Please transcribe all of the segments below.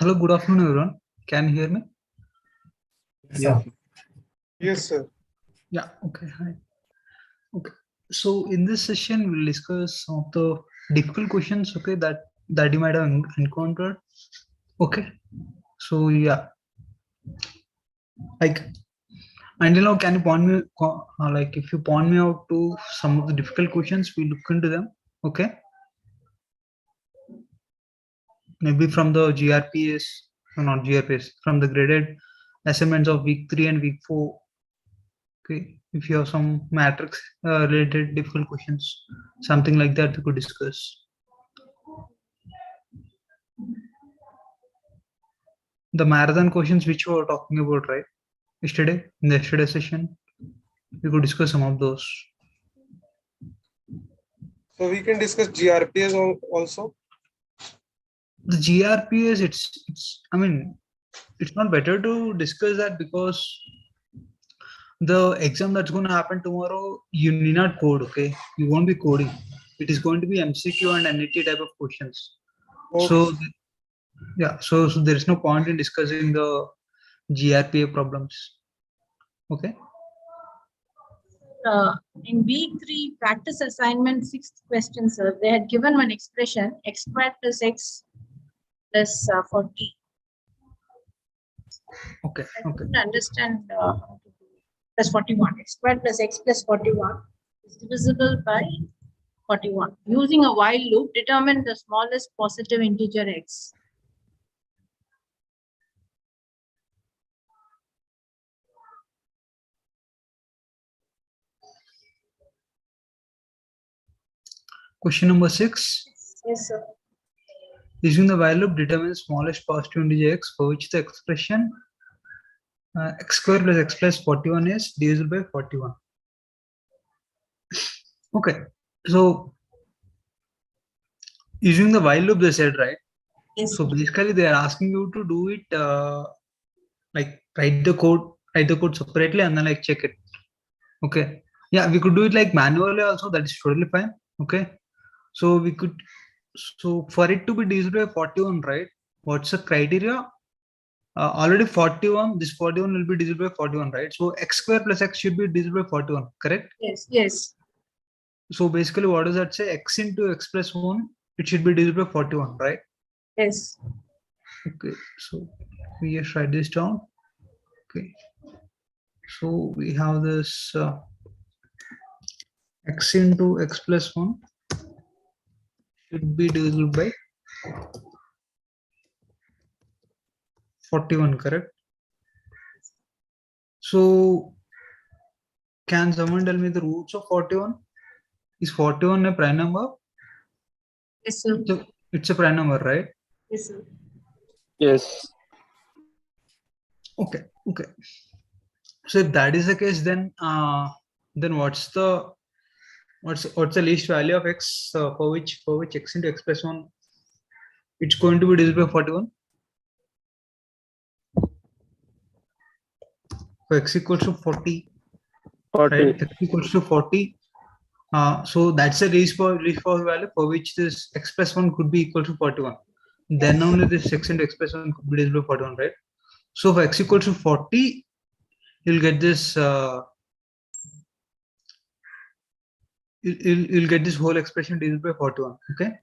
Hello, good afternoon, everyone. Can you hear me? Yeah. Yes, sir. Yeah, okay. Hi. Okay. So in this session, we'll discuss some of the difficult questions, okay, that you might have encountered. Okay. So yeah, like until now, can you point me like if you point me out to some of the difficult questions, we look into them. Okay. Maybe from the GRPS, no, not GRPS, from the graded assignments of week 3 and week 4. Okay, if you have some matrix related difficult questions, something like that, we could discuss. The marathon questions which we were talking about, right? Yesterday, in the yesterday session, we could discuss some of those. So we can discuss GRPS also. The GRPS, I mean, it's not better to discuss that because the exam that's going to happen tomorrow, you need not code, okay? You won't be coding. It is going to be MCQ and NET type of questions. Okay. So, yeah, so there is no point in discussing the GRPA problems. Okay. In week 3 practice assignment 6th question, sir, they had given one expression x squared plus x plus 40. Okay. I Okay. couldn't understand how to do it. Plus 41. X squared plus x plus 41 is divisible by 41. Using a while loop, determine the smallest positive integer x. Question number 6. Yes, sir. Using the while loop, determine the smallest positive integer x for which the expression x squared plus x plus 41 is divisible by 41. Okay. So using the while loop, they said, right? Yes, So sir. basically, they are asking you to do it like write the code separately and then like check it. Okay. Yeah, we could do it like manually also. That is totally fine. Okay. So we could. So for it to be divisible by 41, right? What's the criteria? Already 41. This 41 will be divisible by 41, right? So x square plus x should be divisible by 41. Correct? Yes, yes. So basically, what does that say? X into x plus 1, it should be divisible by 41, right? Yes. Okay, so we just write this down. Okay, so we have this x into x plus 1 should be divisible by 41, correct? So can someone tell me the roots of 41? Is 41 a prime number? Yes, sir. It's a prime number, right? Yes, sir. Yes. Okay. So if that is the case, then what's the least value of x for which x into x plus 1 it's going to be divisible by 41? So x equals to 40. 40. Right? X equals to 40. So that's the least possible value for which this x plus 1 could be equal to 41. Then only this x into x plus 1 could be divisible by 41, right? So for x equals to 40, you'll get this. You'll get this whole expression divisible by 41. Okay.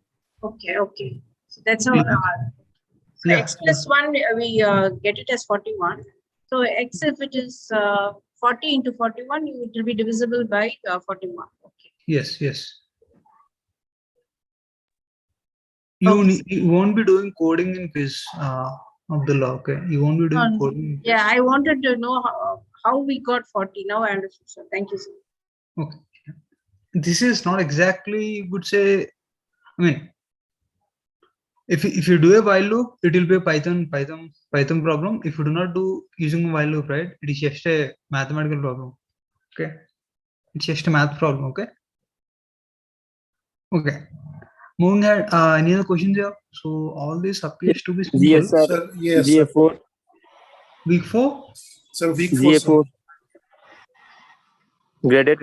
Okay. So that's how. So Yeah. x plus 1, we get it as 41. So x, if it is 40 into 41, it will be divisible by 41. Okay. Yes. You won't be doing coding in quiz of the law. Okay. You won't be doing coding. Yeah, I wanted to know how we got 40. Now I understood, sir. Thank you, sir. Okay. This is not exactly, would say, I mean, if you do a while loop, it will be a Python problem. If you do not do using a while loop, right, it is just a mathematical problem. Okay, it's just a math problem. Okay. Moving ahead, any other questions here? So all this appears to be simple. Yes, sir. Sir, yes, GA4. Week 4. Sir, week 4. GA4. Graded.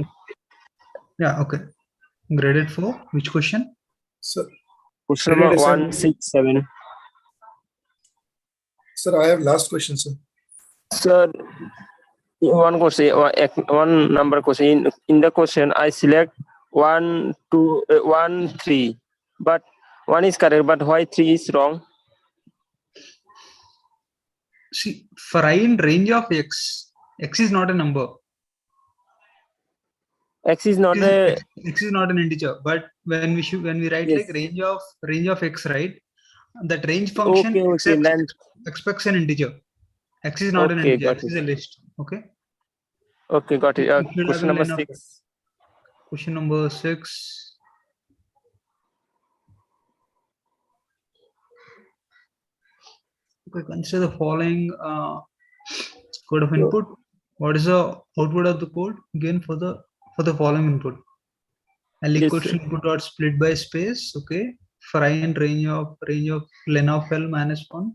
Yeah. Okay. Graded 4. Which question? Sir, Question number Graded 167. Sir, I have last question, sir. Sir, one question, one number question. In the question, I select 1, 2, 1, 3, but 1 is correct, but why 3 is wrong? See, for I in range of x is not a number. X is not a X is not an integer, but when we write Yes. like range of x, right? That range function okay. Then expects an integer. X is not an Okay, integer. got X is a list. Okay. okay, got it. It should have Question a number line of 6. Question number 6. Okay, consider the following code of input. What is the output of the code? Again, for the following input. L Yes, equals to sir. input dot split by space. Okay. For I in range of len of L minus 1.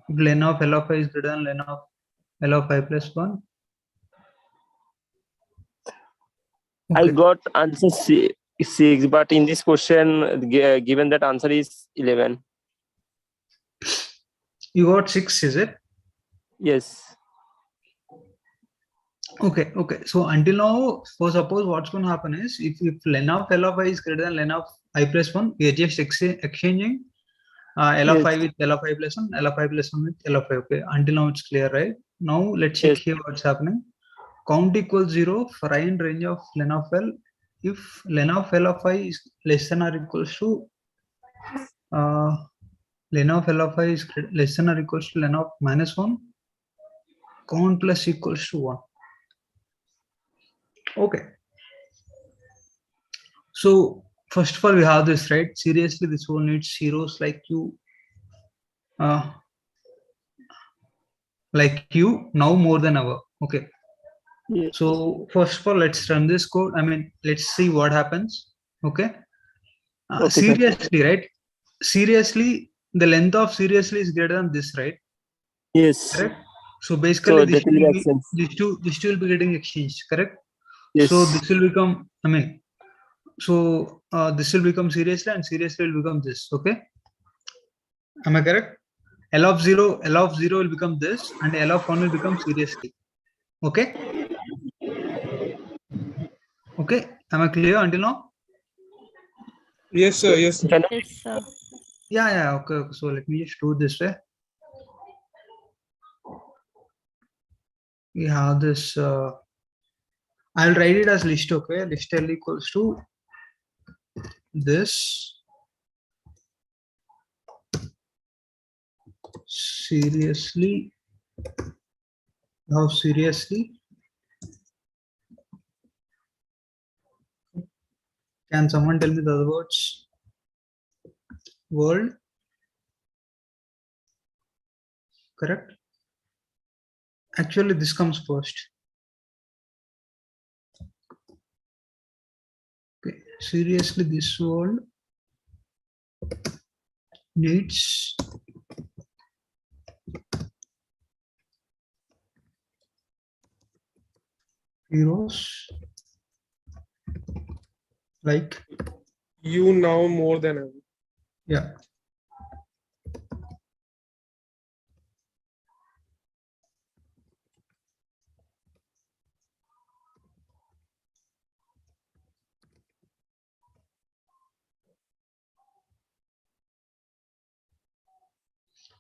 If len of L of I is greater than len of L of I plus 1. I Okay. got answer 6, but in this question, given that answer is 11. You got 6, is it? Yes. Okay. So until now, for suppose what's going to happen is if len of L of I is greater than len of I plus 1, we are just exchanging L of Yes. I with L of I plus 1, L of I plus 1 with L of I. Okay. Until now it's clear, right? Now let's check Yes. here what's happening. Count equals 0 for I in range of len of L. If len of L of I is less than or equals to len of L of I is less than or equals to len of minus 1, count plus equals to 1. Okay. So first of all, we have this, right? Seriously, this one needs zeros like you now more than ever. Okay. Yes. So first of all, let's run this code. I mean, let's see what happens. Okay. Okay, sir. Seriously, right? Seriously, the length of seriously is greater than this, right? Yes. Correct. So basically, So this that will make sense. these two will be getting exchanged. Correct. Yes. So this will become. I mean, so this will become seriously, and seriously will become this. Okay. Am I correct? L of 0 will become this, and L of 1 will become seriously. Okay. Okay. Am I clear until now? Yes, sir. Yes, sir. Can Yes, sir. Yeah. Okay. So let me just do this way. We have this. I'll write it as list. Okay. List L equals to this. Seriously. How seriously? Can someone tell me the other words? World. Correct. Actually, this comes first. Okay. Seriously, this world needs heroes like You now more than ever. yeah.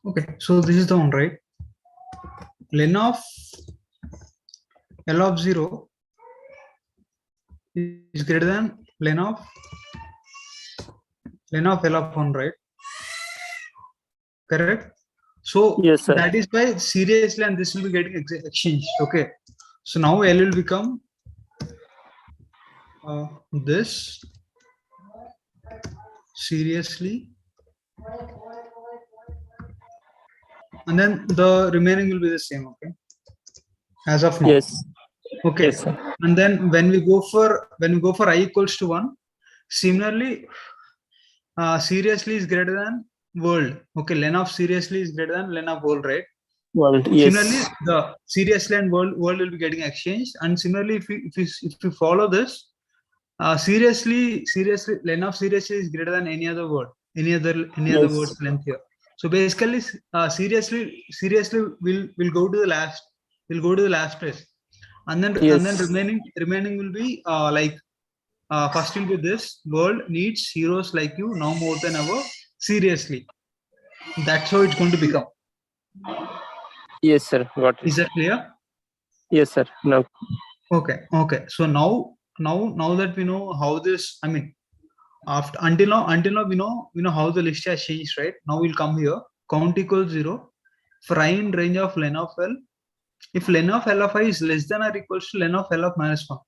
Okay, so this is the one, right? Len of L of 0 is greater than len of L of 1, right? Correct. So Yes, sir. that is why seriously, and this will be getting exchanged. Okay. So now L will become this seriously, and then the remaining will be the same. Okay. As of now. Yes. Okay. Yes, sir. And then when we go for I equals to 1, similarly, seriously is greater than world. Okay, len of seriously is greater than len of world, right? World. Yes. Similarly, the seriously and world will be getting exchanged. And similarly, if you follow this, seriously len of seriously is greater than any other word, any other Yes. word's length here. So basically, seriously, we'll go to the last. We'll go to the last place, and then Yes. remaining will be like first will be this: world needs heroes like you now more than ever. Seriously, that's how it's going to become. Yes, sir. Got it. Is that clear? Yes, sir. No. Okay. So now that we know how this, I mean, after until now we know how the list has changed, right? Now we'll come here. Count equals 0. Find range of len of L. If len of L of I is less than or equals to len of L of minus 1.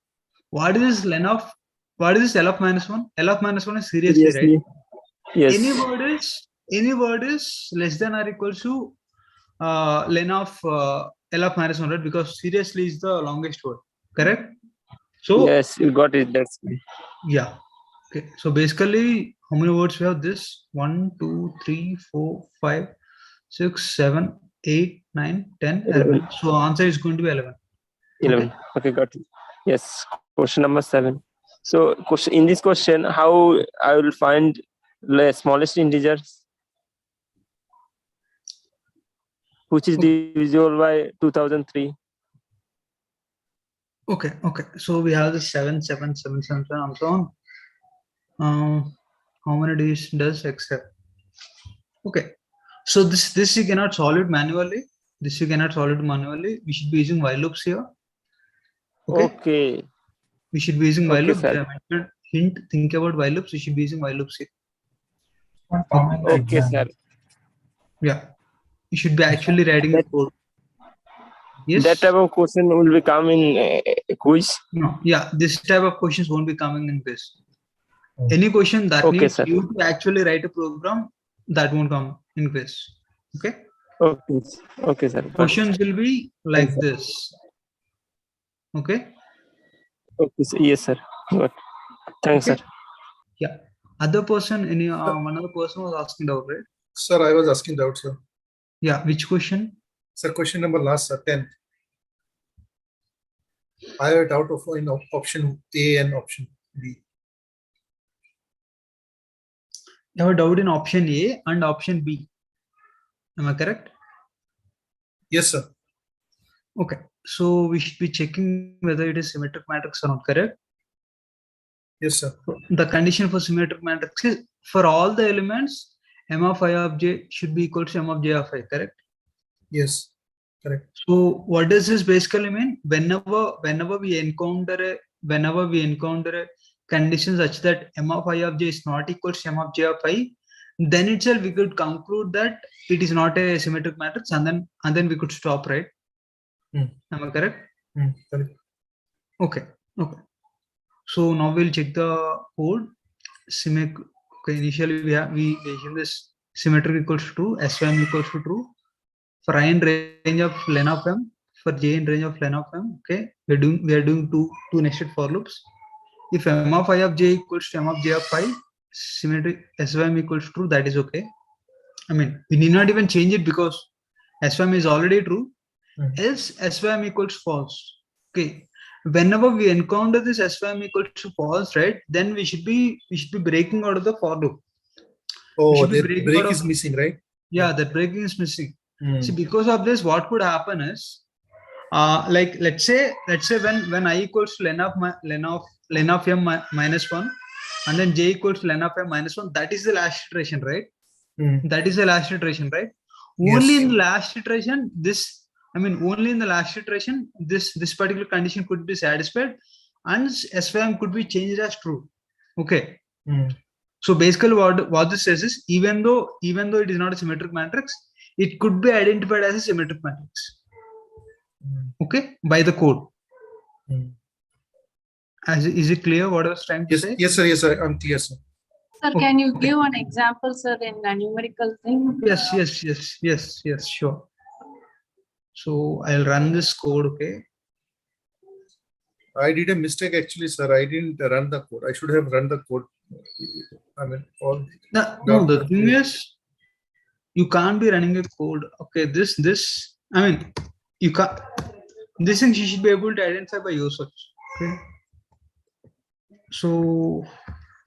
What is this L of minus 1? L of minus 1 is seriously, right? Seriously. Yes. Any word is less than or equals to len of L of minus 1, right? Because seriously is the longest word, correct? So Yes, you got it. That's fine. yeah. Okay. So basically, how many words we have? This 1, 2, 3, 4, 5, 6, 7, 8, 9, 10, 11. So answer is going to be 11. 11. Okay, got it. Yes. Question number 7. So in this question, how I will find the smallest integers, which is divisible by 2003. Okay. So we have the 7, 7, 7, 7, 7, and so on. How many days does X have? Okay. So this you cannot solve it manually. We should be using while loops here. Okay. We should be using while Okay, loops. sir. Hint, think about while loops. We should be using while loops here. Okay, sir. Yeah. You should be actually writing the code. Yes. That type of question will be come in quiz. No. Yeah. This type of questions won't be coming in quiz. Any question that Okay, needs sir. you to actually write a program, that won't come in quiz. Okay. Okay. Okay, sir. Got it. Questions will be like this. Okay. Okay, sir. Yes, sir. Got it. Thanks, Okay. sir. Yeah. Other person, one other person was asking doubt, right? Sir, I was asking doubt, sir. Yeah. Which question? Sir, question number last, sir, 10. I have a doubt of in option A and option B. You have a doubt in option A and option B. Am I correct? Yes, sir. Okay. So we should be checking whether it is symmetric matrix or not, correct? Yes, sir. The condition for symmetric matrix is for all the elements, m of I of j should be equal to m of j of I, correct? Yes, correct. So what does this basically mean? Whenever we encounter a condition such that m of I of j is not equal to m of j of I, then itself we could conclude that it is not a symmetric matrix, and then we could stop, right? Am I correct? Correct. Okay. So now we'll check the code. Okay, initially we assume this symmetric equals to true, SVM equals to true. For I in range of len of m, for j in range of len of m. Okay, we are doing two nested for loops. If m of I of j equals to m of j of I, symmetric SVM equals to true, that is okay. I mean, we need not even change it because SVM is already true. Else SVM equals false. Okay. Whenever we encounter this SVM equals to false, right? Then we should be breaking out of the for loop. Oh, the break is missing, right? Yeah, that breaking is missing. See, because of this, what could happen is, like let's say when I equals to len of m minus 1, and then j equals to len of m minus 1, that is the last iteration, right? That is the last iteration, right? Only in the last iteration, this particular condition could be satisfied, and SVM could be changed as true. Okay. So basically, what this says is, even though it is not a symmetric matrix, it could be identified as a symmetric matrix. Okay, by the code. Is it clear what I was trying to say? Yes, sir. Yes, sir. I'm clear, sir. Sir, can you give an example, sir, in a numerical thing? Yes, sure. So I'll run this code, okay? I did a mistake actually, sir. I didn't run the code. I should have run the code. I mean, all. No, the thing is, you can't be running a code. Okay, I mean, you can't. This thing you should be able to identify by yourself. Okay. So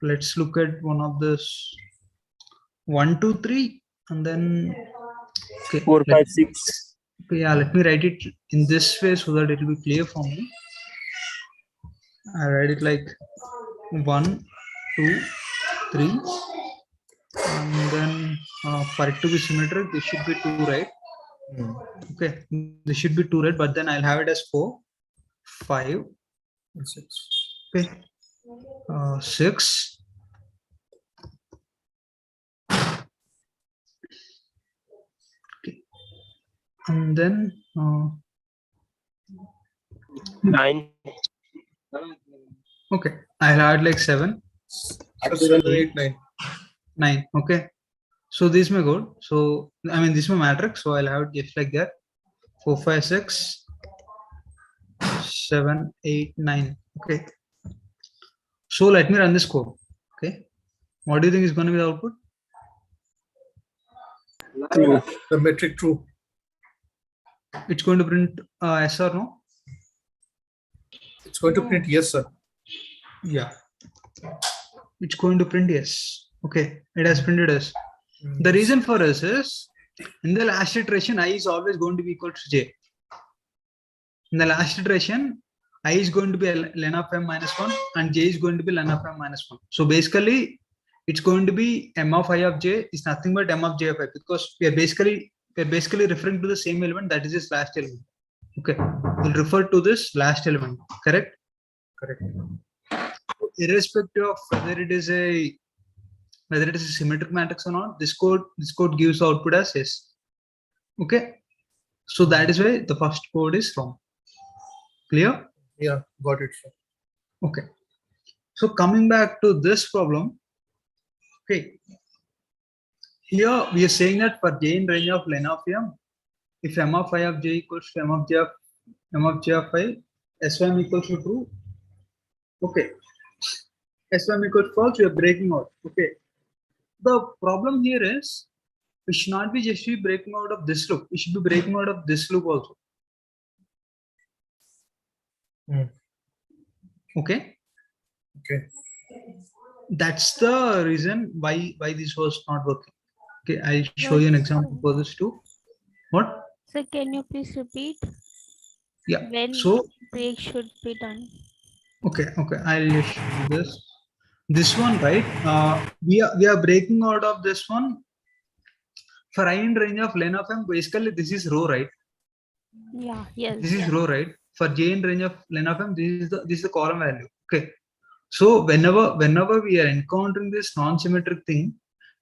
let's look at one of this. 1, 2, 3. and then okay, 4, 5, 6. okay, yeah, let me write it in this way so that it will be clear for me. I write it like 1, 2, 3, and then for it to be symmetric, this should be 2, right? Okay, this should be 2, right? But then I'll have it as 4, 5, And 6. okay, 6, okay, and then 9. okay, I'll add like 7, 7, 8, 9. 9. Okay, so this may go. So I mean this may matrix. So I'll have it just like that. 4, 5, 6, 7, 8, 9. Okay. So let me run this code. Okay. What do you think is going to be the output? True. The metric true. It's going to print yes or no? It's going to print yes, sir. Yeah. It's going to print yes. Okay. It has printed yes. The reason for this is in the last iteration, I is always going to be equal to j. In the last iteration, I is going to be ln of m minus 1 and j is going to be ln of m minus 1. So basically, it's going to be m of I of j is nothing but m of j of I, because we are basically referring to the same element, that is this last element. Okay, we'll refer to this last element. Correct. Correct. Irrespective of whether it is a symmetric matrix or not, this code gives output as yes. Okay, so that is why the first code is wrong. Clear? Yeah, got it, sir. Okay, so coming back to this problem, okay, here we are saying that for j in range of ln of m, if m of I of j equals to m of j of I, Sym equals to true. Okay, Sym equals false, we are breaking out. Okay, the problem here is we should not be just be breaking out of this loop, we should be breaking out of this loop also. Okay, that's the reason why this was not working. Okay, I'll show you an example for this too. What? So can you please repeat Yeah, when so break should be done? okay, I'll show you this one, right? We are breaking out of this one for I in range of ln of m. Basically this is row, right? Yeah, yes. This is row, right? For j in range of ln of m, this is the column value. Okay, so whenever we are encountering this non-symmetric thing,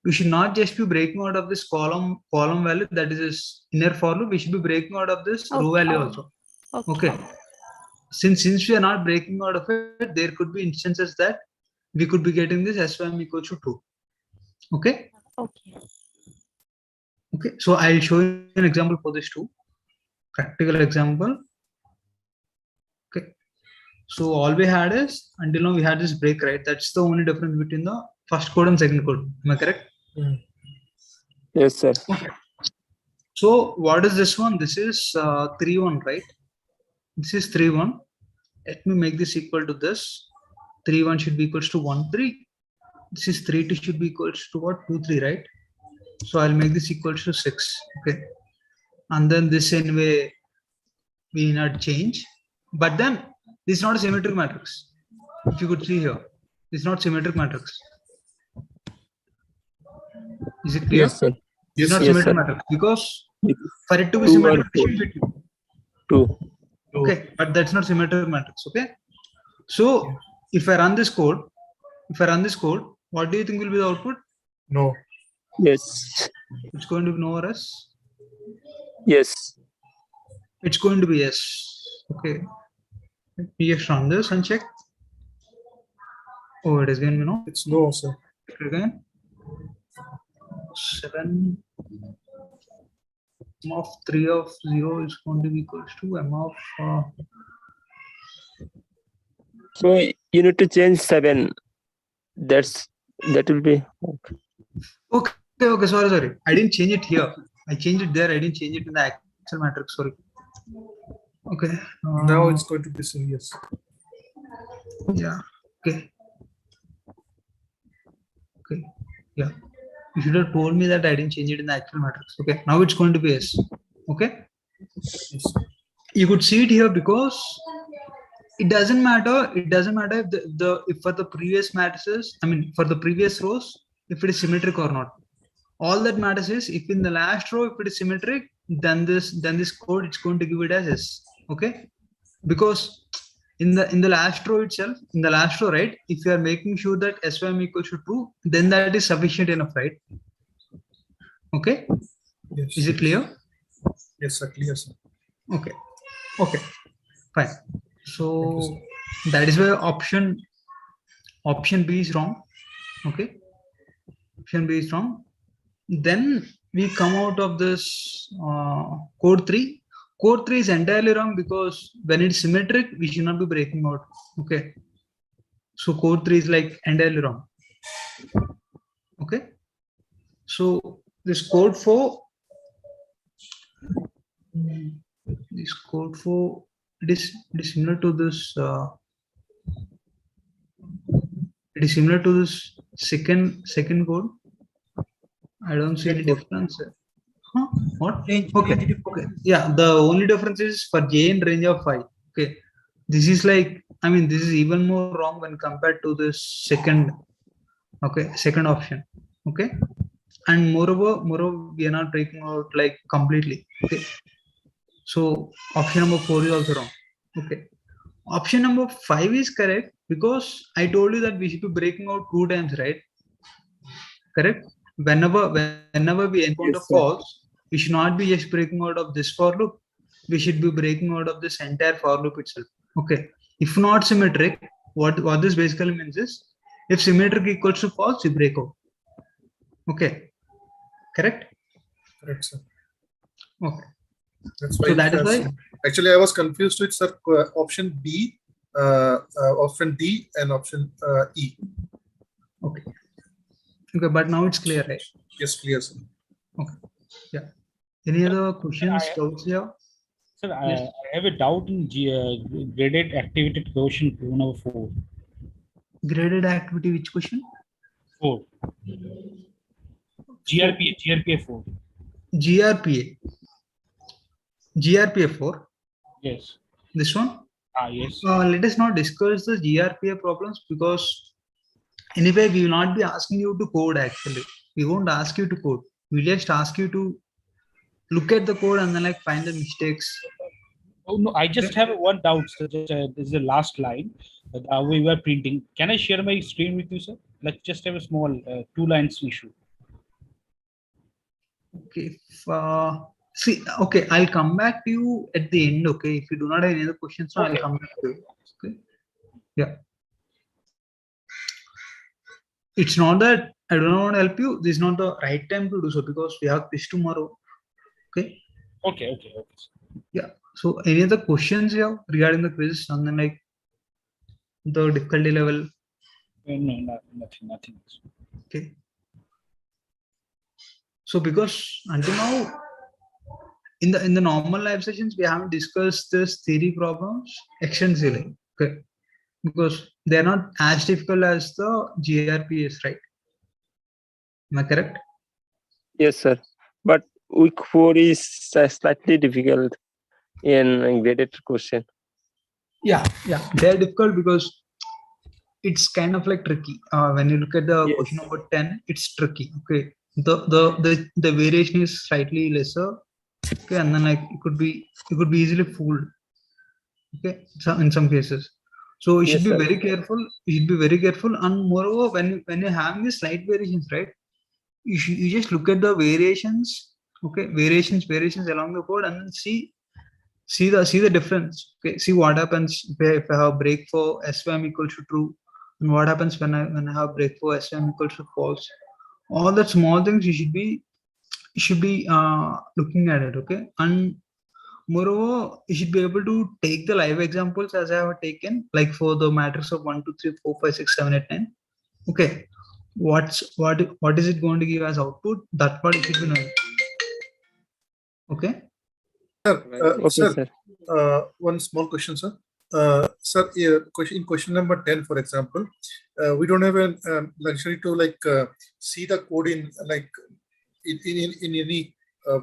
we should not just be breaking out of this column value, that is this inner for loop. We should be breaking out of this row value also. Okay, since we are not breaking out of it, there could be instances that we could be getting this Sym equals to 2. Okay. Okay, so I'll show you an example for this too. Practical example. Okay, so all we had is, until now we had this break, right? That's the only difference between the first code and second code. Am I correct? Yes, sir. Okay. So what is this one? This is 3-1, right? This is 3-1. Let me make this equal to this. 3-1 should be equals to 1-3. This is 3-2 should be equals to what? 2-3, right? So I'll make this equals to 6. Okay, and then this anyway we need not change, but then this is not a symmetric matrix. If you could see here, this is not symmetric matrix. Is it clear? Yes, sir. It's not Yes, symmetric sir. matrix, because for it to be 2 symmetric, and it should be 2. okay, but that's not symmetric matrix. Okay, so if I run this code, what do you think will be the output? No. Yes. It's going to be no or yes? Yes. It's going to be yes. Okay, let me just run this and check. Oh, it is going to be no. It's no, sir. Again, 7 m of 3 of 0 is going to be equals to m of So you need to change 7. That will be okay. okay, sorry, I didn't change it here, I changed it there, I didn't change it in the actual matrix, sorry. Okay, Now it's going to be yes. yeah, okay, yeah, You should have told me that I didn't change it in the actual matrix. Okay, now it's going to be S. Okay, Yes. you could see it here because it doesn't matter. It doesn't matter if if for the previous matrices, I mean for the previous rows, if it is symmetric or not. All that matters is if in the last row if it is symmetric, then this code it's going to give it as S. Okay, because in the last row itself, in the last row, right? If you are making sure that SYM equals to true, then that is sufficient enough, right? Okay, Yes. is it clear? Yes, sir. Clear, sir. Okay, okay, fine. So Thank you, that is why option B is wrong. Okay, option B is wrong. Then we come out of this code 3. Code 3 is entirely wrong because when it's symmetric, we should not be breaking out. Okay, so code 3 is like entirely wrong. Okay, so this code 4, this code 4, it is similar to this. It is similar to this second code. I don't see any difference. Huh? What? Okay. Okay. Yeah. The only difference is for J in range of 5. Okay. This is like, I mean, this is even more wrong when compared to this second. Okay. Second option. Okay. And moreover, we are not breaking out like completely. Okay. So option number 4 is also wrong. Okay. Option number 5 is correct because I told you that we should be breaking out 2 times, right? Correct. Whenever we encounter Yes, sir. false, we should not be just breaking out of this for loop. We should be breaking out of this entire for loop itself. Okay. If not symmetric, what this basically means is if symmetric equals to false, we break out. Okay. Correct. Correct, sir. Okay. That's why. So that is why. Actually, I was confused with sir, option B, option D, and option E. Okay. Okay, but now it's clear, right? Yes, clear, sir. Okay. Yeah. Any other questions, I- doubts here? Sir, Yes. I have a doubt in graded activity quotient number 4. Graded activity, which question? 4. GRPA 4. GRPA 4. Yes. This one. Yes. Let us not discuss the GRPA problems because anyway, we will not be asking you to code actually. We won't ask you to code. We just ask you to look at the code and then like find the mistakes. Oh no, I just have one doubt. So just, this is the last line that we were printing. Can I share my screen with you, sir? Let's just have a small 2 lines issue. Okay. See, okay, I'll come back to you at the end. Okay, if you do not have any other questions, now I'll come back to you. Okay. Yeah. It's not that I don't want to help you. This is not the right time to do so because we have quiz tomorrow. Okay. Okay. Yeah. So any other questions you have regarding the quiz and then like the difficulty level? No, nothing. Okay. So because until now, in the normal live sessions, we haven't discussed this theory problems extensively. Okay. Because they're not as difficult as the GRPs, right? Am I correct? Yes, sir. But week 4 is slightly difficult in graded question. Yeah. They're difficult because it's kind of like tricky. When you look at the Yes. question number 10, it's tricky. Okay. The variation is slightly lesser. Okay, and then like you could be easily fooled. Okay, so in some cases. So you should Yes, be sir. very careful. You should be very careful. And moreover, when you're having these slight variations, right? You just look at the variations. Okay, variations along the code, and then see the difference. Okay, see what happens if I have break for SVM equals to true, and what happens when I have break for SVM equals to false. All that small things you should be looking at it. Okay, and moreover, you should be able to take the live examples as I have taken, like for the matrix of 1, 2, 3, 4, 5, 6, 7, 8, 9. Okay, what is it going to give as output? That part you should be knowing. Okay. Okay, Sir, sir. one small question, sir. Sir, in question number 10, for example, we don't have a luxury to see the code in in any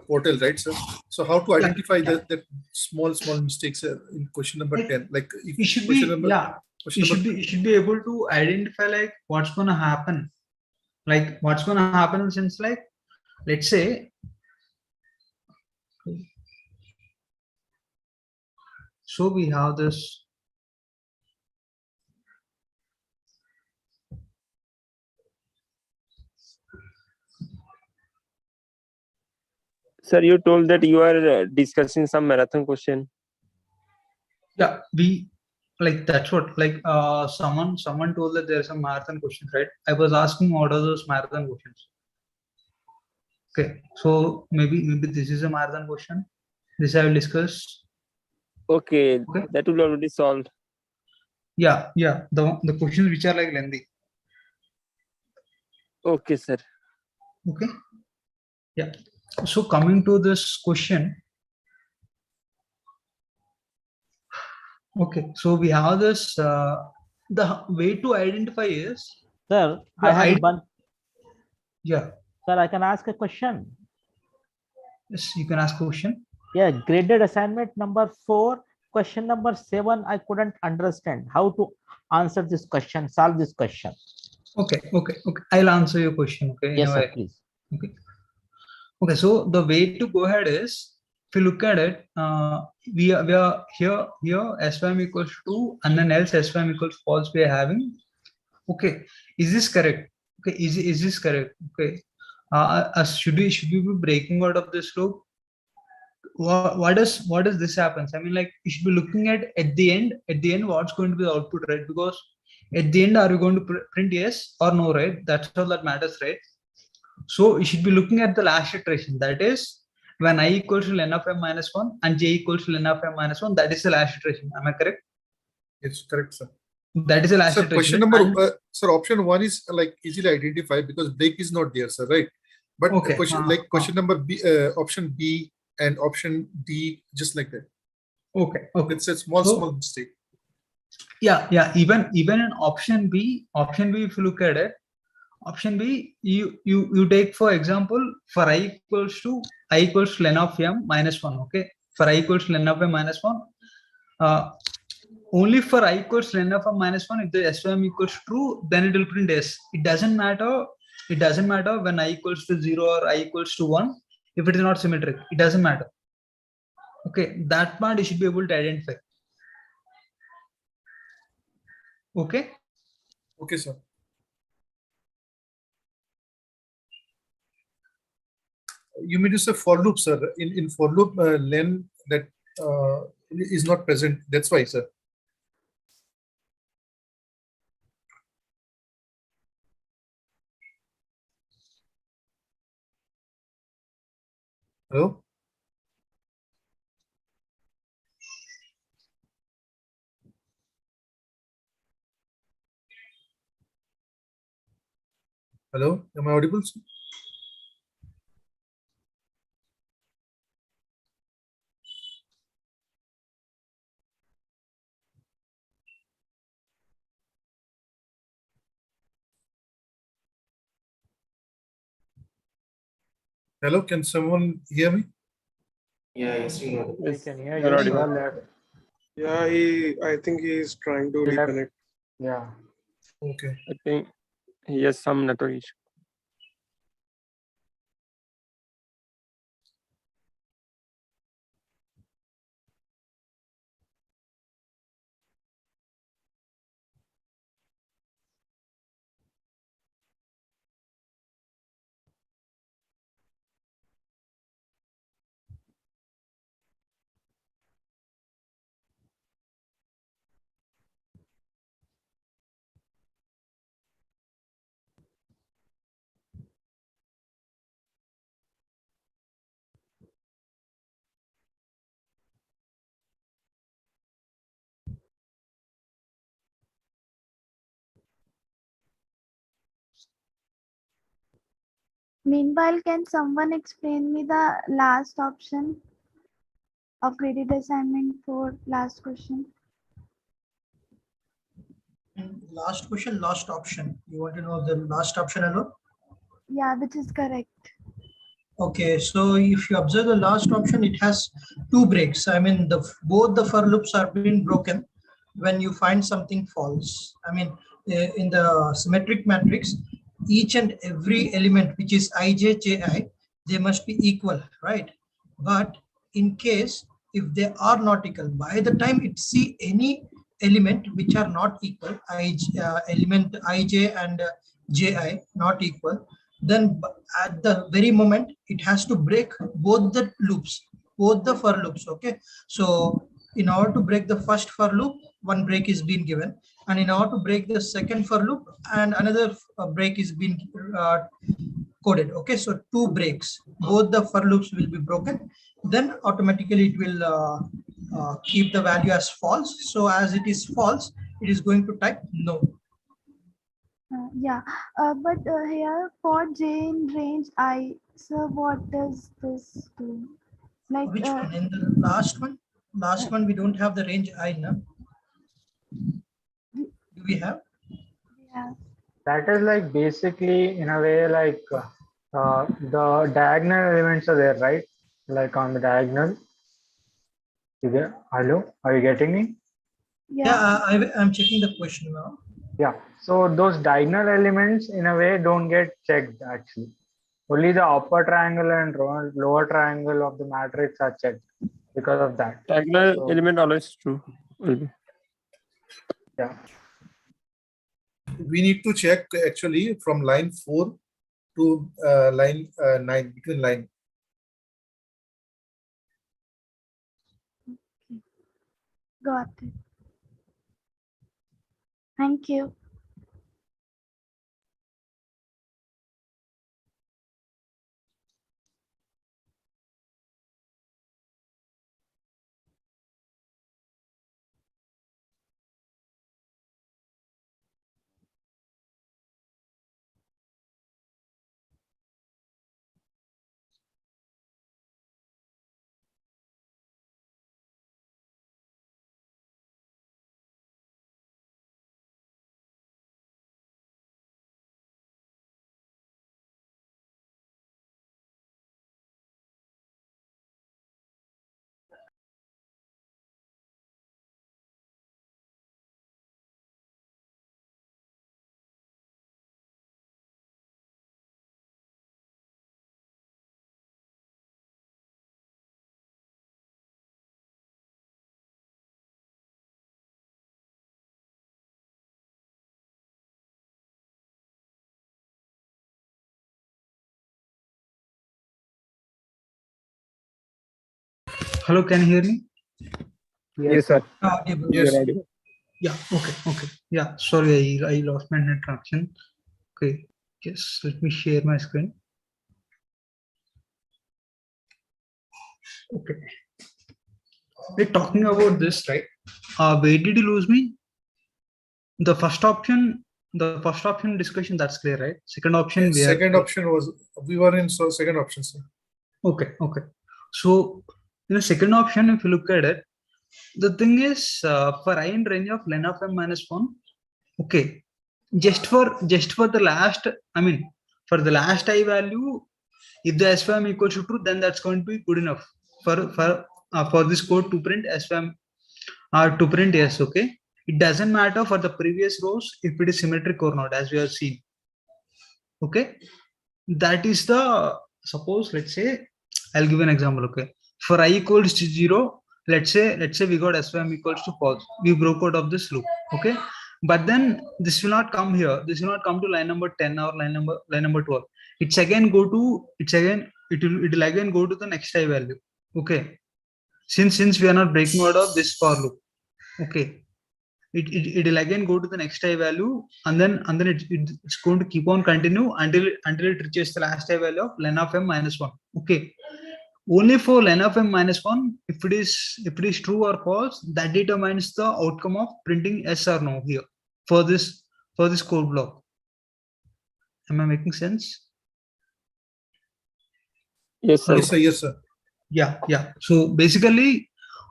portal, right, sir? So how to identify that small mistakes in question number 10? Like if You should question be, number yeah, question number you should be able to identify like what's gonna happen. Like what's gonna happen since like, let's say, so we have this. Sir, you told that you are discussing some marathon question. Yeah, we like that's what like someone told that there's a marathon question, right? I was asking what are those marathon questions. Okay, so maybe this is a marathon question. This I will discuss. Okay, Okay. that will already solved. Yeah, the questions which are like lengthy. Okay, sir. Okay. Yeah. So coming to this question. Okay, so we have this. The way to identify is. Sir, the I have id- one. Yeah. Sir, I can ask a question. Yes, you can ask question. Yeah, graded assignment number 4, question number 7. I couldn't understand how to answer this question, solve this question. Okay. I'll answer your question. Okay. Yes, sir, Anyway. please. Okay. Okay. So the way to go ahead is, if you look at it, we are here SYM equals to, and then else SYM equals false we are having. Okay. Is this correct? Okay. Is this correct? Okay. Should we be breaking out of this loop? What does this happens? I mean, like you should be looking at the end what's going to be the output, right? Because at the end, are you going to print yes or no, right? That's all that matters, right? So you should be looking at the last iteration, that is when I equals to n of m minus 1 and j equals to n of m minus 1, that is the last iteration. Am I correct? it's correct, sir. That is the last Sir, iteration. question number sir, option 1 is like easily identified because break is not there, sir, right? But Okay. question number B, option B and option D, just like that. Okay. It's a small mistake. Yeah. Even in option B, if you look at it, option B, you take for example for I equals to n of m minus 1. Okay, for I equals to n of m minus 1, only for I equals to n of m minus 1, if the SYM equals true, then it will print S. It doesn't matter when I equals to 0 or I equals to 1, if it is not symmetric, it doesn't matter. Okay, that part you should be able to identify. Okay. Okay, sir. You mean to say for loop, sir? In for loop, len that is not present. That's why, sir. Hello. Hello. Am I audible, sir? Hello, can someone hear me? Yeah, yes, you know. Yes, can hear you're you. audible. Yeah, I think he is trying to He left. reconnect. Yeah. Okay. I think he has some network issue. Meanwhile, can someone explain me the last option of graded assignment for last question? And last question, last option. You want to know the last option alone? Yeah, which is correct. Okay, so if you observe the last option, it has two breaks. I mean, both the for loops are being broken when you find something false. I mean, in the symmetric matrix, each and every element which is ij, ji, they must be equal, right? But in case if they are not equal, by the time it see any element which are not equal, element ij and ji not equal, then at the very moment it has to break both the loops, both the for loops. Okay, so in order to break the first for loop, one break is being given, and in order to break the second for loop, and another break is being coded. Okay, so two breaks, both the for loops will be broken, then automatically it will keep the value as false. So as it is false, it is going to type no. Yeah, but here for J in range I, so what does this do? Like, Which one? In the last one? Last one we don't have the range I, no? Do we have? yeah, That is like basically in a way like the diagonal elements are there, right? Like on the diagonal. Hello, are you getting me? Yeah, I'm checking the question now. Yeah, so those diagonal elements in a way don't get checked actually. Only the upper triangle and lower triangle of the matrix are checked because of that. Diagonal element always true. Will be. Yeah. We need to check actually from line 4 to line 9, between line. got it. Thank you. Hello, can you hear me? Yes, sir. Yes. Yeah, okay. Yeah, sorry, I lost my net connection. Okay, yes, let me share my screen. Okay. We're talking about this, right? Where did you lose me? The first option discussion, that's clear, right? Second option, Yes, second option was, we were in second option, sir. Okay. So, second option, if you look at it, the thing is for I in range of len of m minus 1, okay, just for the last, I mean, for the last I value, if the SVM equals to true, then that's going to be good enough for this code to print SVM to print yes. Okay, it doesn't matter for the previous rows if it is symmetric or not, as we have seen. Okay, that is the, suppose, let's say, I'll give an example. Okay, for I equals to 0, let's say we got SVM equals to false, we broke out of this loop. Okay, but then this will not come here, this will not come to line number 10 or line number 12. It will again go to the next I value. Okay, since we are not breaking out of this for loop. Okay, it will again go to the next I value, and then it's going to keep on continue until it reaches the last I value of len of m minus 1. Okay, only for len of m minus 1, if it is true or false, that determines the outcome of printing yes or no here for this code block. Am I making sense? Yes, sir. Yes, sir. Yeah. So basically,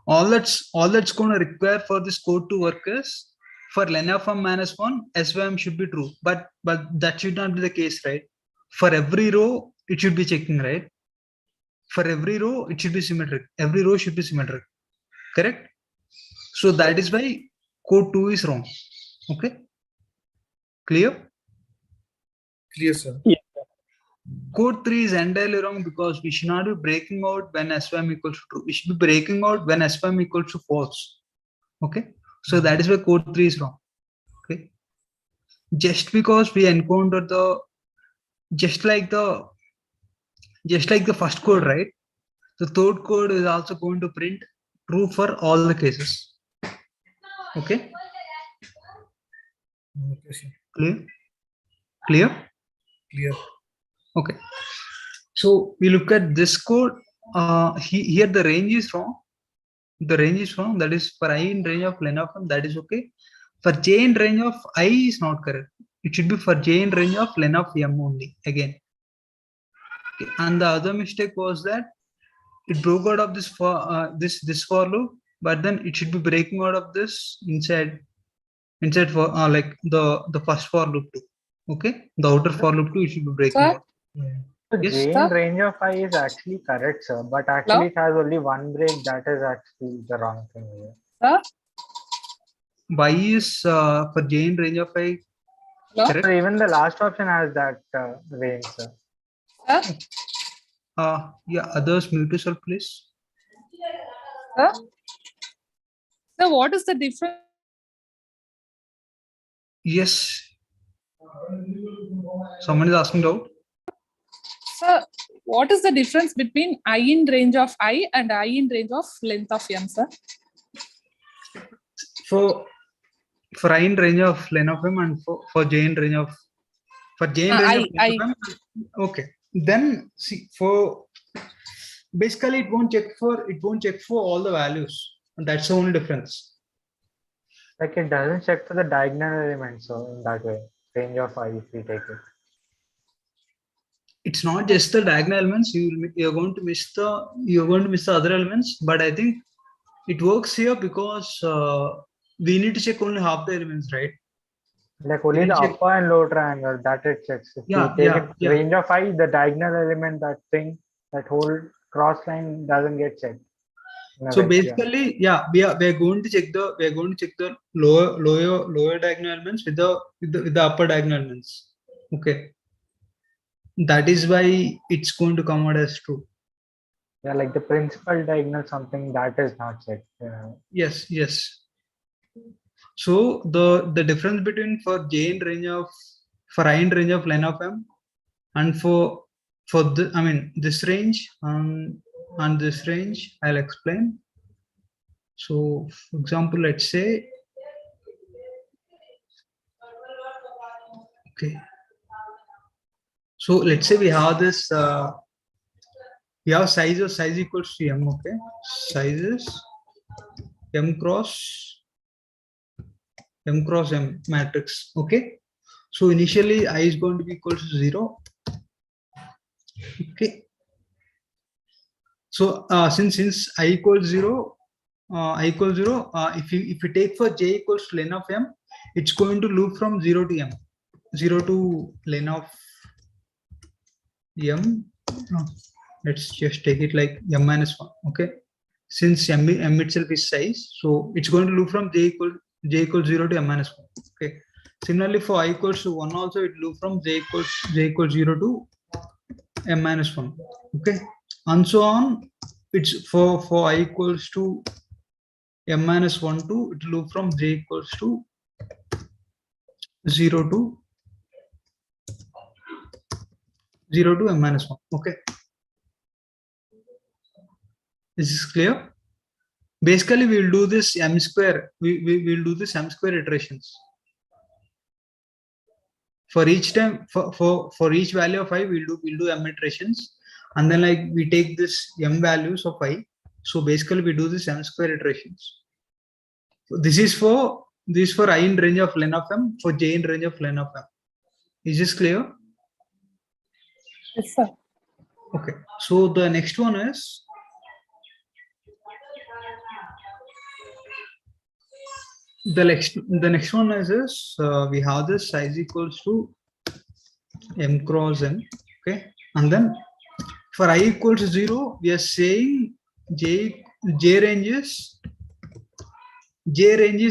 all that's going to require for this code to work is for len of m minus 1, SYM should be true, but that should not be the case, right? For every row, it should be checking, right? For every row, it should be symmetric. Every row should be symmetric, correct? So that is why code 2 is wrong. Okay, clear? Clear, sir. Yeah. Code 3 is entirely wrong because we should not be breaking out when SYM equals to true. We should be breaking out when SYM equals to false. Okay, so that is why code 3 is wrong. Okay, just because we encounter the just like the first code, right? The third code is also going to print true for all the cases. Okay, Okay, sir. Clear? Clear. Okay, so we look at this code. Here the range is wrong. The range is wrong. That is for I in range of len of m. That is okay. For j in range of I is not correct. It should be for j in range of len of m only again. Okay. And the other mistake was that it broke out of this for this for loop, but then it should be breaking out of this inside for like the first for loop too. Okay, the outer for loop too, it should be breaking Sir? out. So Yes. J in Sir? range of I is actually correct, sir, but actually it has only one break. That is actually the wrong thing here. Sir? Y is for j in range of I. Hello? Correct. So even the last option has that range, sir. Sir? Yeah, others mute yourself, please. Sir? Sir, what is the difference? Yes. Someone is asking out. Sir, what is the difference between I in range of I and I in range of length of m, sir? For I in range of len of m and for j in range of len I. of m. Okay. Then see, for basically it won't check for all the values, and that's the only difference. Like it doesn't check for the diagonal element, so in that way, range of I if we take it. It's not just the diagonal elements. You're going to miss the other elements, but I think it works here because we need to check only half the elements, right? Like only the upper and lower triangle that it checks. If we take it range of I, the diagonal element, that whole cross line doesn't get checked. So basically, we are going to check the lower diagonal elements with the upper diagonal elements. Okay, that is why it's going to come out as true. Yeah, like the principal diagonal, something that is not checked. Yes. So the difference between for I in range of len of m and for this range and this range, I'll explain. So for example, let's say, okay, so let's say we have this we have size equals to m. Okay, size is m cross m matrix. Okay, so initially I is going to be equal to 0. Okay, so since I equals 0, if you take for j equals to len of m, it's going to loop from 0 to m, 0 to len of m. Let's just take it like m minus 1. Okay, since m itself is size, so it's going to loop from j equals 0 to m minus 1. Okay, similarly for I equals to 1 also, it loop from j equals 0 to m minus 1. Okay, and so on. It's for I equals to m minus 1 to it loop from j equals to 0 to m minus 1. Okay, this is clear. Basically, we will do this m square. We will do this m square iterations for each time. For each value of I, we'll do m iterations, and then like we take this m values of I. So basically, we do this m square iterations. So this is for I in range of len of m, for j in range of len of m. Is this clear? Yes, sir. Okay. So the next one is The next one is this. We have this size equals to m cross n. Okay, and then for I equals to 0, we are saying j range is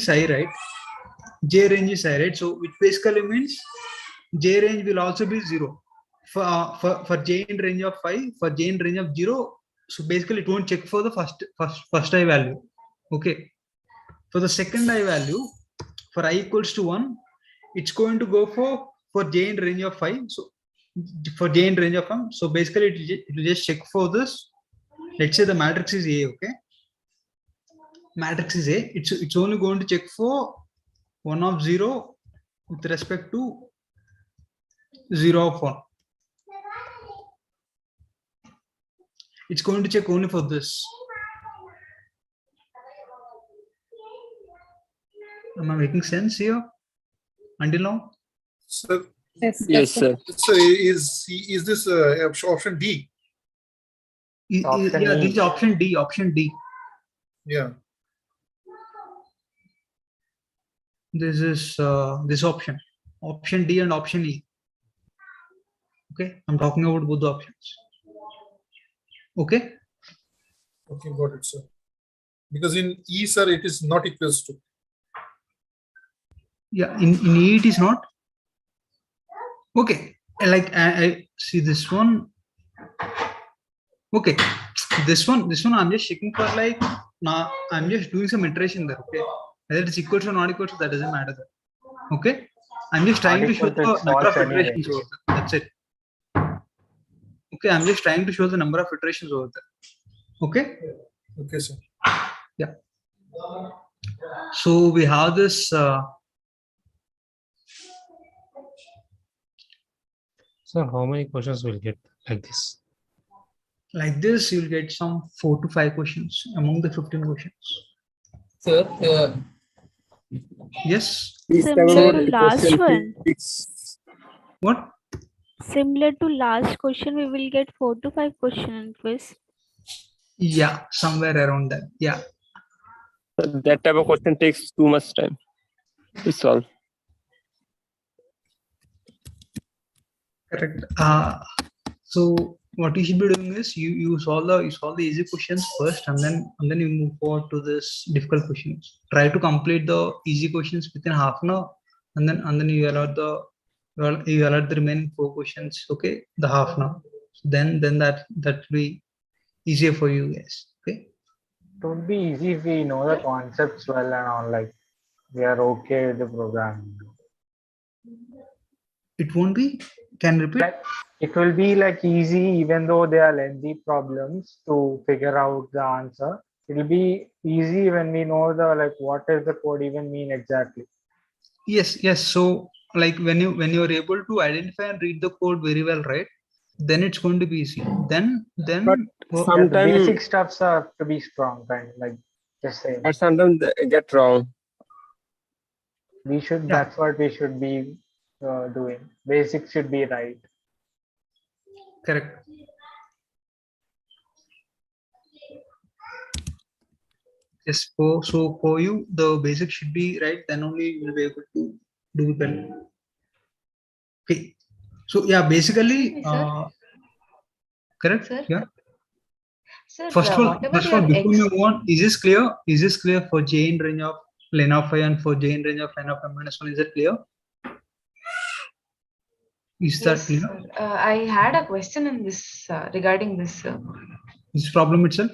I, right? J range is I, right? So which basically means j range will also be 0 for j in range of 5, for j in range of 0. So basically it won't check for the first I value. Okay, for the second I value, for I equals to 1, it's going to go for j in range of 5. So for j in range of 1, so basically it will just check for this. Let's say the matrix is A. Okay, matrix is A. It's only going to check for 1 of 0 with respect to 0 of 1. It's going to check only for this. Am I making sense here until now? Sir, Yes, sir. so is this option D? Option Yeah, E. this is option D. Option D. Yeah. This is this option D and option E. Okay, I'm talking about both the options. Okay. Okay, got it, sir. Because in E, sir, it is not equals to. Yeah, in E it is not. Okay, like I see this one. Okay, this one I'm just checking for like now. I'm just doing some iteration there. Okay, whether it's equal to or not equal to, that doesn't matter there. Okay, I'm just trying to show equal to, the it's number of false anyway. iterations over there. That's it. Okay, I'm just trying to show the number of iterations over there. Okay. Okay, sir. Yeah. So we have this. So how many questions will get like this? Like this, you'll get some 4 to 5 questions among the 15 questions. Sir, Yes. Similar to last one. What? Similar to last question, we will get 4 to 5 question in quiz. Yeah, somewhere around that. Yeah. That type of question takes too much time to solve. Correct. So what you should be doing is you solve the easy questions first, and then you move forward to this difficult questions. Try to complete the easy questions within half an hour, and then you allow the remaining 4 questions. Okay, the half an hour. Then that will be easier for you guys. Okay. It would be easy if we know the concepts well and all, like we are okay with the programming. It won't be. Can you repeat? Like, it will be like easy, even though they are lengthy problems to figure out the answer. It will be easy when we know the like what does the code even mean exactly. Yes. So like when you're able to identify and read the code very well, right? Then it's going to be easy. Then Yeah, the basic stuffs are to be strong, kind like just saying. But sometimes they get wrong. We should. That's what we should be doing. Basics should be right. Correct. Yes. So for you, the basics should be right. Then only you will be able to do it well. Okay. So yeah, basically, correct. Sir? Yeah. Sir, First of all, whatever before your we move on, is this clear? Is this clear for j in range of len of I and for j in range of n of m minus 1? Is that clear? Is that Yes, clear? sir. I had a question in this regarding this. This problem itself?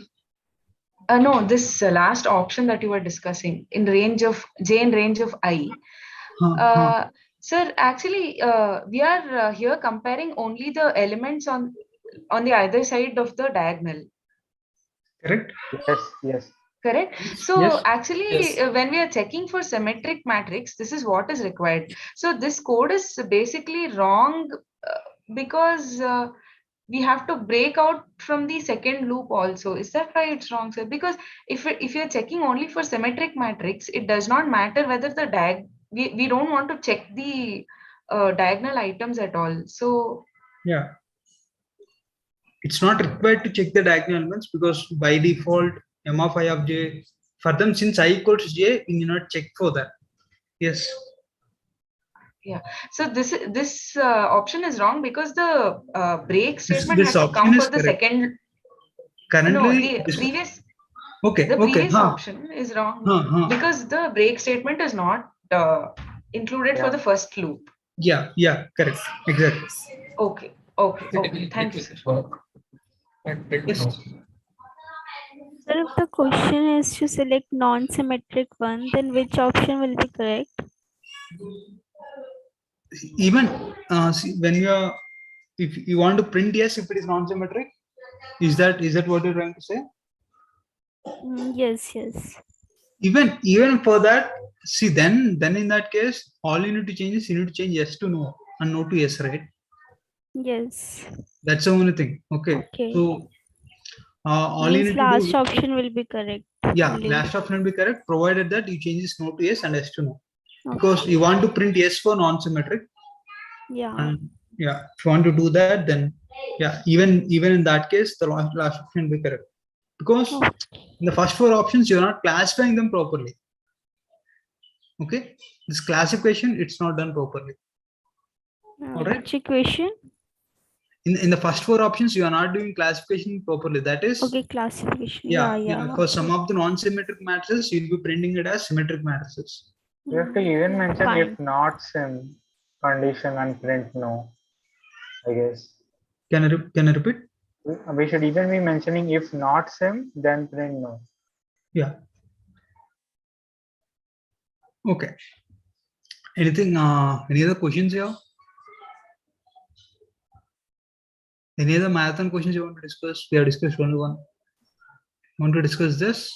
No, this last option that you were discussing in range of j in range of I. Sir, actually, we are here comparing only the elements on the either side of the diagonal. Correct. Yes. Correct. So Yes. actually, when we are checking for symmetric matrix, this is what is required. So this code is basically wrong because we have to break out from the second loop also. Is that why it's wrong, sir? Because if you're checking only for symmetric matrix, it does not matter whether the we don't want to check the diagonal items at all. So yeah, it's not required to check the diagonal elements because by default m of I of j For them, since I equals j, we need not check for that. Yes. Yeah. So this option is wrong because the break statement This has to come option for is the correct. second. Currently, No, the previous. Okay. The Okay. previous option is wrong because the break statement is not included for the first loop. Yeah. Yeah. Correct. Exactly. Okay. Okay. Thank you, sir. Yes. Sir, if the question is to select non-symmetric one, then which option will be correct? Even see, when you are, if you want to print yes, if it is non-symmetric, is that what you're trying to say? Yes, yes. Even for that, see, then in that case, all you need to change is you need to change yes to no and no to yes, right? Yes. That's the only thing. Okay. So all you Means need to last do. option will be correct. Yeah, only. last option will be correct, provided that you change this no to yes and yes to no. Because you want to print yes for non-symmetric. Yeah. And yeah, if you want to do that, then yeah, even in that case, the last option will be correct. Because in the first four options, you're not classifying them properly. Okay, this classification, it's not done properly. All right. Which equation? In the first four options, you are not doing classification properly. That is. Okay, classification. Yeah. Yeah. For some of the non-symmetric matrices, you'll be printing it as symmetric matrices. You have to even mention Fine. if not sim condition and print no, I guess. Can I repeat? We should even be mentioning if not sim, then print no. Yeah. Okay. Anything? Any other questions here? Any other marathon questions you want to discuss? We have discussed only one. Want to discuss this?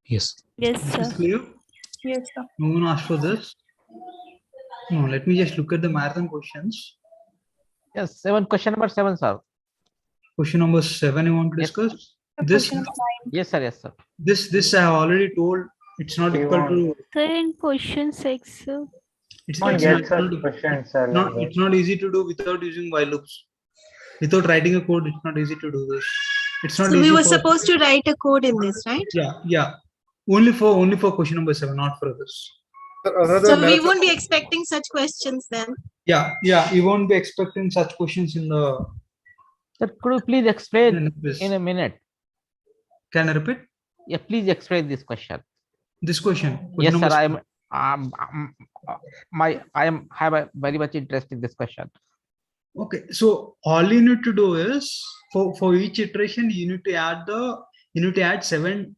Yes. Yes, This sir. is clear? Yes, sir. No one asked for this. No, let me just look at the marathon questions. Yes, question number 7, sir. Question number 7 you want to discuss? This. Yes, sir. Yes, sir. This I have already told. It's not equal to. Sir, in question 6, sir. It's not easy to do without using while loops. Without writing a code, it's not easy to do this. It's not So easy we were for, supposed to write a code in this, right? Yeah. Only for question number 7, not for others. So we won't be expecting such questions then. Yeah. You won't be expecting such questions in the. Sir, could you please explain in a minute? Can I repeat? Yeah, please explain this question. This question. Yes, sir. I have a very much interest in this question. Okay, so all you need to do is for each iteration you need to add 7.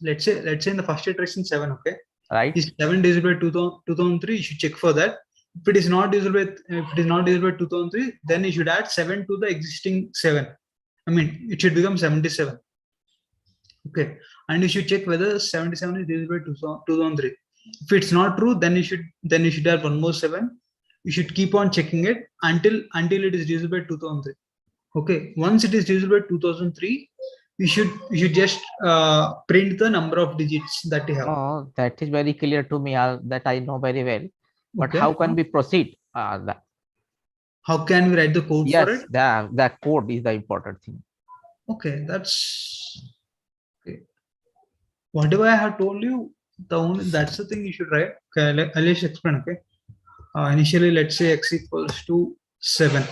Let's say in the first iteration 7. Okay, right? Is 7 divisible by 2003? You should check for that. If it is not divisible by 2003, then you should add 7 to the existing 7. I mean, it should become 77. Okay, and you should check whether 77 is divisible by 2003. If it's not true, then you should add one more 7. You should keep on checking it until it is divisible by 2003. Okay, once it is divisible by 2003, you should just print the number of digits that you have. Oh, that is very clear to me. That I know very well. But Okay. how can we proceed? How can we write the code for it? Yes, the code is the important thing. Okay, that's okay. Whatever I have told you, that's the thing you should write. Okay, I'll just explain. Okay. Initially, let's say x equals to 7.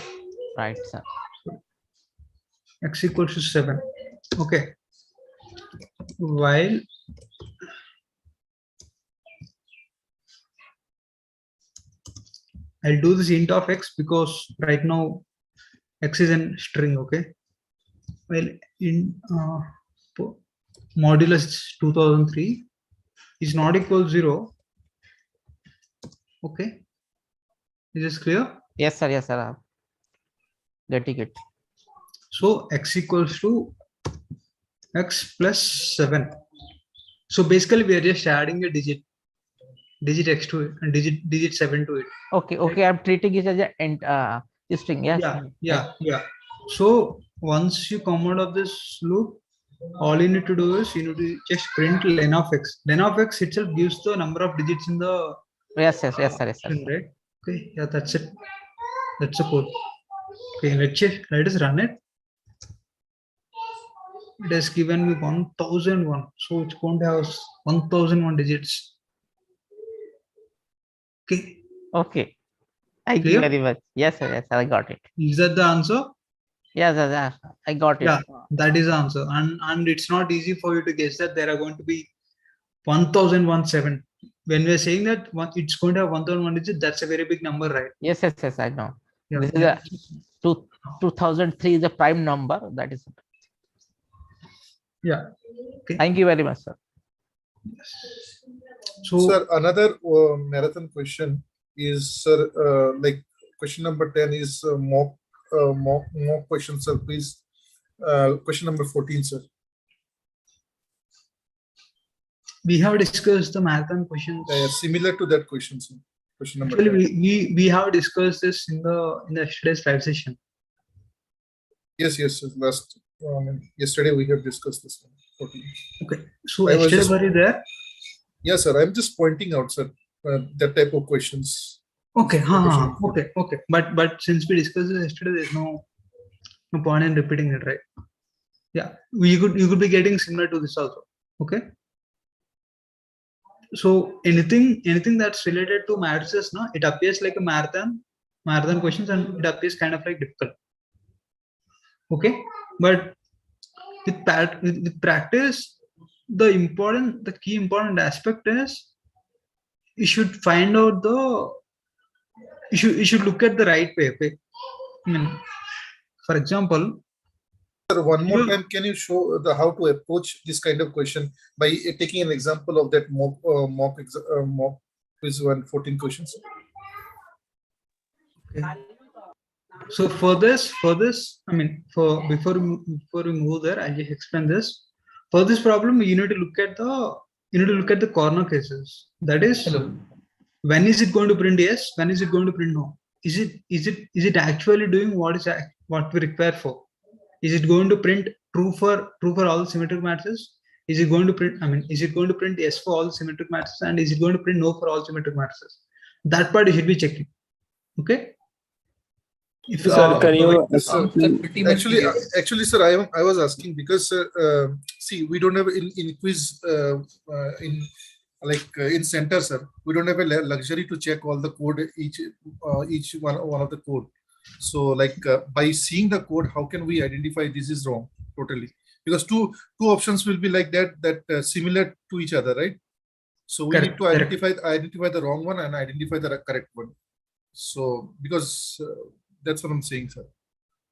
Right, sir. X equals to 7. Okay. While I'll do this int of x because right now x is in string. Okay. Well, in modulus 2003 is not equal to 0. Okay. Is this clear? Yes, sir. Yes, sir. Getting it. So x equals to x plus 7. So basically, we are just adding a digit x to it and digit 7 to it. Okay. I'm treating it as a string. Yes. Yeah. So once you come out of this loop, all you need to do is you need to just print len of x. Len of x itself gives the number of digits in the. Yes, sir. String, right? Okay. Yeah, that's it. That's the code. Okay, let us run it. it has given me 1001. So it's going to have 1001 digits. Okay. Okay. Thank you Clear? very much. Yes, sir. Yes, I got it. Is that the answer? Yes, yes, yes, I got it. Yeah, that is the answer. And it's not easy for you to guess that there are going to be 1017. When we're saying that it's going to have 1001 digits, that's a very big number, right? Yes, yes, yes, I know. Yeah, This is a 2003 is a prime number. That is. Yeah. Okay. Thank you very much, sir. So, sir, another marathon question is, sir, like question number 10 is mock question, sir. Please, question number 14, sir. We have discussed the marathon questions. Similar to that question, sir. Question number Actually, 10. we have discussed this in the yesterday's live session. Yes, yes, sir. Yesterday we have discussed this one. 14. Okay. So yesterday were you there? Yes, sir. I'm just pointing out, sir, that type of questions. Okay. Okay. But since we discussed this yesterday, there's no point in repeating it, right? Yeah. You could be getting similar to this also. Okay. So anything that's related to matrices, no, it appears like a marathon questions, and it appears kind of like difficult. Okay, but with practice, the key important aspect is you should find out you should look at the right way. Okay? I mean, for example, sir, one more time, can you show how to approach this kind of question by taking an example of that mock quiz 114 questions? Okay. So for this, I mean, before we move there, I just explain this. For this problem, you need to look at the corner cases. That is, when is it going to print yes? When is it going to print no? Is it actually doing what we require for? Is it going to print true for all the symmetric matrices? Is it going to print? I mean, is it going to print yes for all the symmetric matrices, and is it going to print no for all symmetric matrices? That part you should be checking. Okay. If sir, can you actually, sir, I was asking because see, we don't have in quiz in center, sir, we don't have a luxury to check all the code each one of the code. So like by seeing the code, how can we identify this is wrong totally? Because two options will be like that similar to each other, right? So we need to identify the wrong one and identify the correct one. So because that's what I'm saying, sir.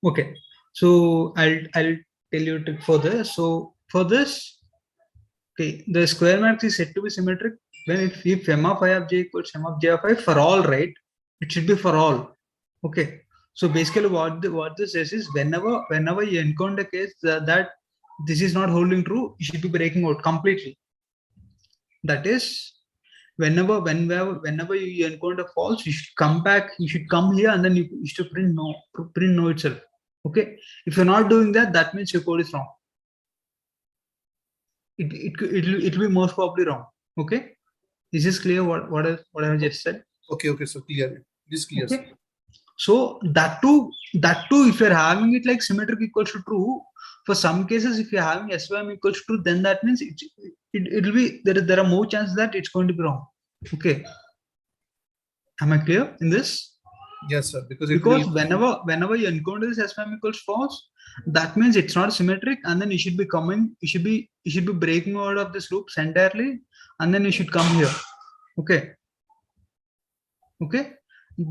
Okay, so I'll tell you a trick for this. So for this, okay, the square matrix is said to be symmetric when if m of I of j equals m of j of I for all, right? It should be for all. Okay. So basically, what this says is whenever you encounter a case that this is not holding true, you should be breaking out completely. That is, whenever you encounter false, you should come back. You should come here, and then you should print no itself. Okay. If you're not doing that, that means your code is wrong. It will be most probably wrong. Okay. Is this clear? What I have just said? Okay. So clear. This clear. Okay. So that too, if you're having it like symmetric equals to true, for some cases, if you're having SVM equals to true, then that means it'll be there are more chances that it's going to be wrong. Okay. Am I clear in this? Yes, sir. Because whenever you encounter this SVM equals false, that means it's not symmetric, and then you should be breaking out of this loops entirely, and then you should come here. Okay. Okay.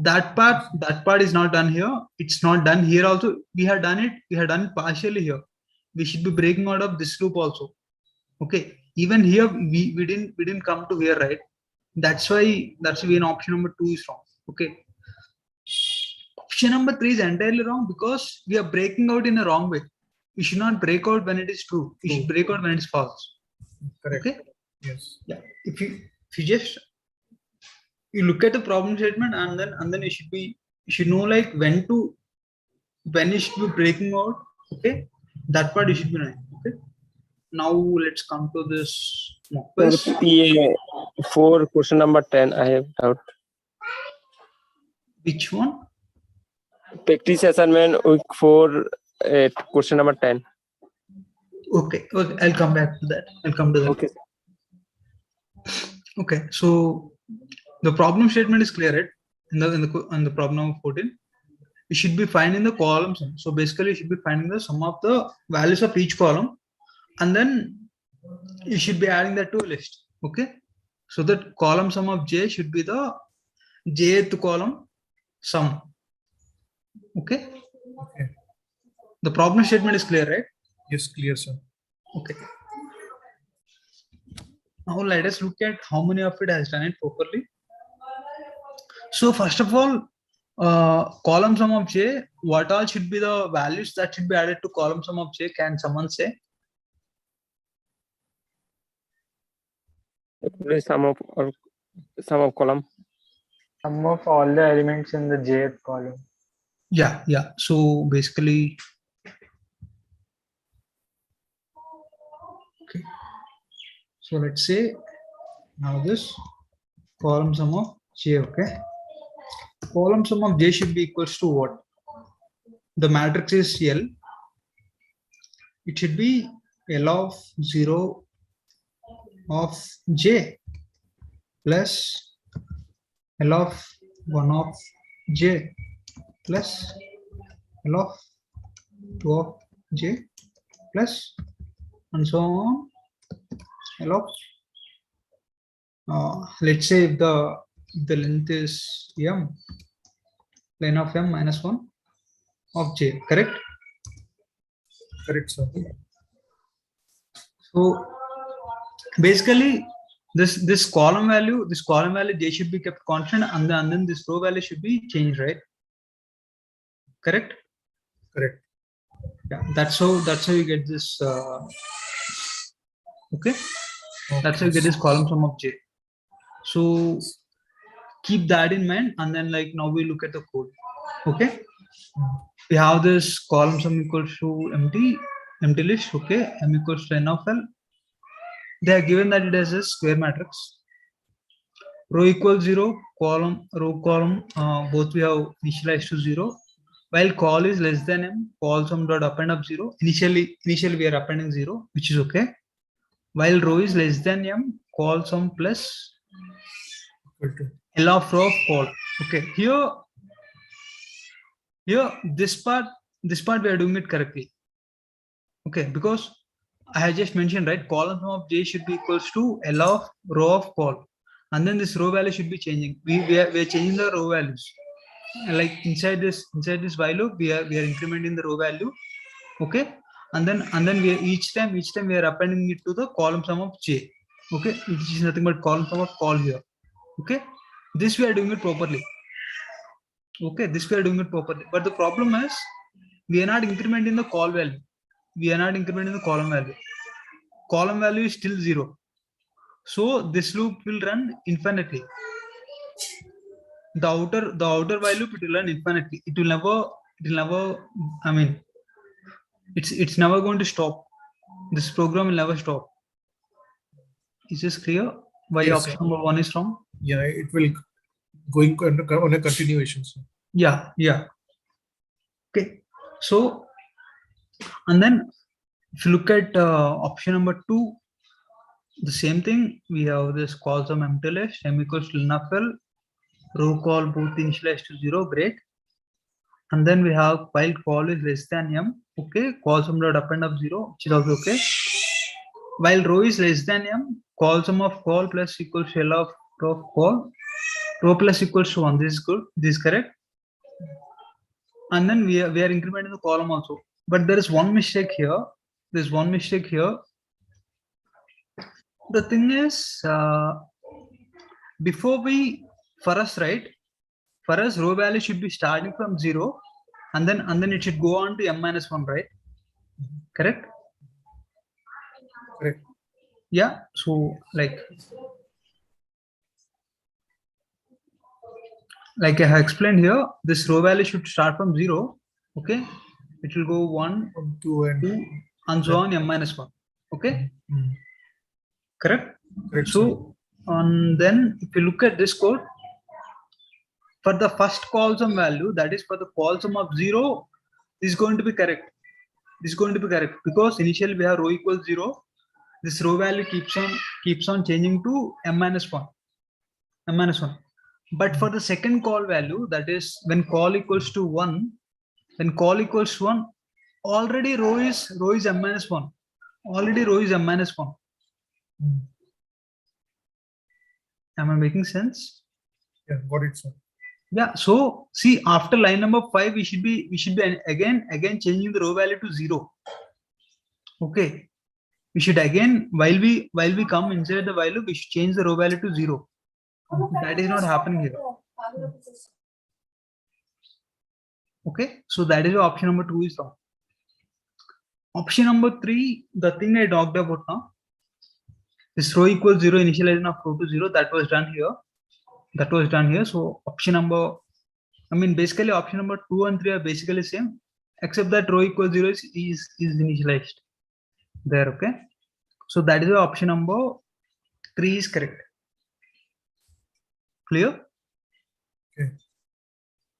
That part is not done here. It's not done here also. We have done it partially here. We should be breaking out of this loop also. Okay. Even here we didn't come to here, right? That's why in option number 2 is wrong. Okay. Option number 3 is entirely wrong because we are breaking out in a wrong way. We should not break out when it is true. We should break out when it's false. Correct. Okay. Yes. Yeah. If you just look at the problem statement and then you should know like when you should be breaking out. Okay. That part you should be knowing. Okay. Now let's come to this mock quiz. For question number 10, I have doubt. Which one? Practice assignment week 4, question number 10. Okay, I'll come back to that. I'll come to that. Okay. Okay, so the problem statement is clear, right? In the problem number 14, you should be finding the column sum. So basically, you should be finding the sum of the values of each column, and then you should be adding that to a list. Okay, so that column sum of j should be the jth column sum. Okay. Okay. The problem statement is clear, right? Yes, clear, sir. Okay. Now let us look at how many of it has done it properly. So first of all, column sum of j, what all should be the values that should be added to column sum of j? Can someone say? Sum of column. Sum of all the elements in the jth column. Yeah. So basically, okay. So let's say now this column sum of j. Okay. Column sum of j should be equals to what? The matrix is L. It should be L of 0 of j plus L of 1 of j plus L of 2 of j plus and so on L of let's say if the length is m, len of m minus 1 of j, correct? Correct, sir. So basically this column value j should be kept constant, and then this row value should be changed, right? Correct? Correct. Yeah, that's how you get this okay. That's how you get this column sum of j. So keep that in mind, and then like now we look at the code. Okay, we have this column sum equals to empty list. Okay, m equals to n of l. They are given that it has a square matrix. Row equals 0, row column both we have initialized to 0. While col is less than m, col sum dot append of 0. Initially we are appending 0, which is okay. While row is less than m, col sum plus L of row of col. Okay, here this part we are doing it correctly. Okay, because I had just mentioned, right, column sum of j should be equals to L of row of col, and then this row value should be changing. We are changing the row values. Like inside this while loop, we are incrementing the row value. Okay, and then we are each time we are appending it to the column sum of j. Okay, which is nothing but column sum of col here. Okay, this we are doing it properly. Okay, this we are doing it properly. But the problem is we are not incrementing the col value. We are not incrementing the column value. Column value is still 0. So this loop will run infinitely. The outer while loop, it will run infinitely. It will never, I mean, it's never going to stop. This program will never stop. Is this clear? Why Yes, option sir. number 1 is wrong? Yeah, it will going on a continuation, sir. Yeah. Okay. So, and then if you look at option number 2, the same thing. We have this call sum empty list, m equals to len of l, row call both initialized to 0, great. And then we have while call is less than m, okay, call sum dot append of 0, which is also okay. While row is less than m, call sum of call plus equals to L of row of call, row plus equals to 1. This is good. This is correct. And then we are incrementing the column also. But there is one mistake here. There's one mistake here. The thing is, for us row value should be starting from 0, and then it should go on to m minus 1, right? Correct? Correct. Yeah. So like I have explained here, this row value should start from 0. Okay, it will go 1, 2, and so on m minus 1. Okay. Correct? So then if you look at this code, for the first call sum value, that is for the call sum of 0, is going to be correct. This is going to be correct because initially we have row equals 0. This row value keeps on changing to m-1. M-1. But for the second call value, that is when call equals to 1, when call equals to 1, already row is m-1. Already row is m-1. Am I making sense? Yeah, got it, sir. Yeah. So see, after line number 5, we should be again changing the row value to 0. Okay. We should again, while we come inside the while loop, we should change the row value to 0. That is not happening here. Okay. So that is why option number 2 is wrong. Option number 3, the thing I talked about now, this row equals 0, initialization of row to 0, that was done here. So option number, basically option number 2 and 3 are basically same, except that row equals 0 is initialized there. Okay. So that is why option number 3 is correct. Clear?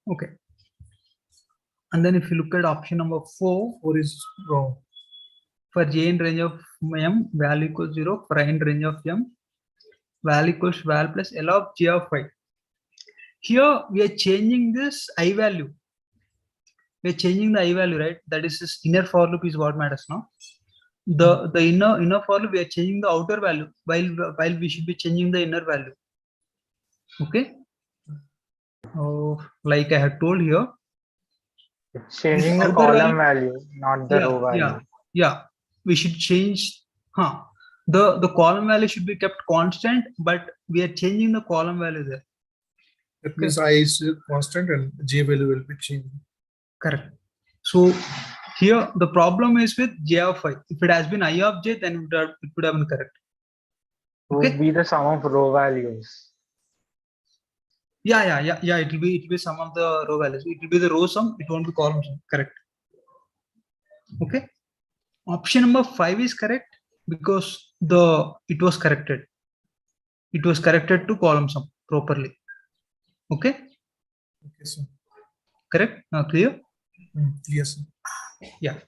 Okay. And then if you look at option number 4, is wrong. For j in range of m, val equals 0. For I in range of m, val equals val plus L of j of y. Here we are changing this I value. We are changing the I value, right? That is this inner for loop is what matters now. The inner for loop, we are changing the outer value while we should be changing the inner value. Okay. Like I had told here, it's changing the column value, not the row value. Yeah. We should change. The column value should be kept constant, but we are changing the column value there. That means I is constant and j value will be changed. Correct. So here the problem is with j of I. If it has been I of j, then it would have been correct. Okay. It would be the sum of row values. Yeah. It will be sum of the row values. It will be the row sum. It won't be column sum. Correct. Okay. Option number 5 is correct because it was corrected. It was corrected to column sum properly. Okay. Okay, sir. Correct. Now clear? Yes, sir. Yeah.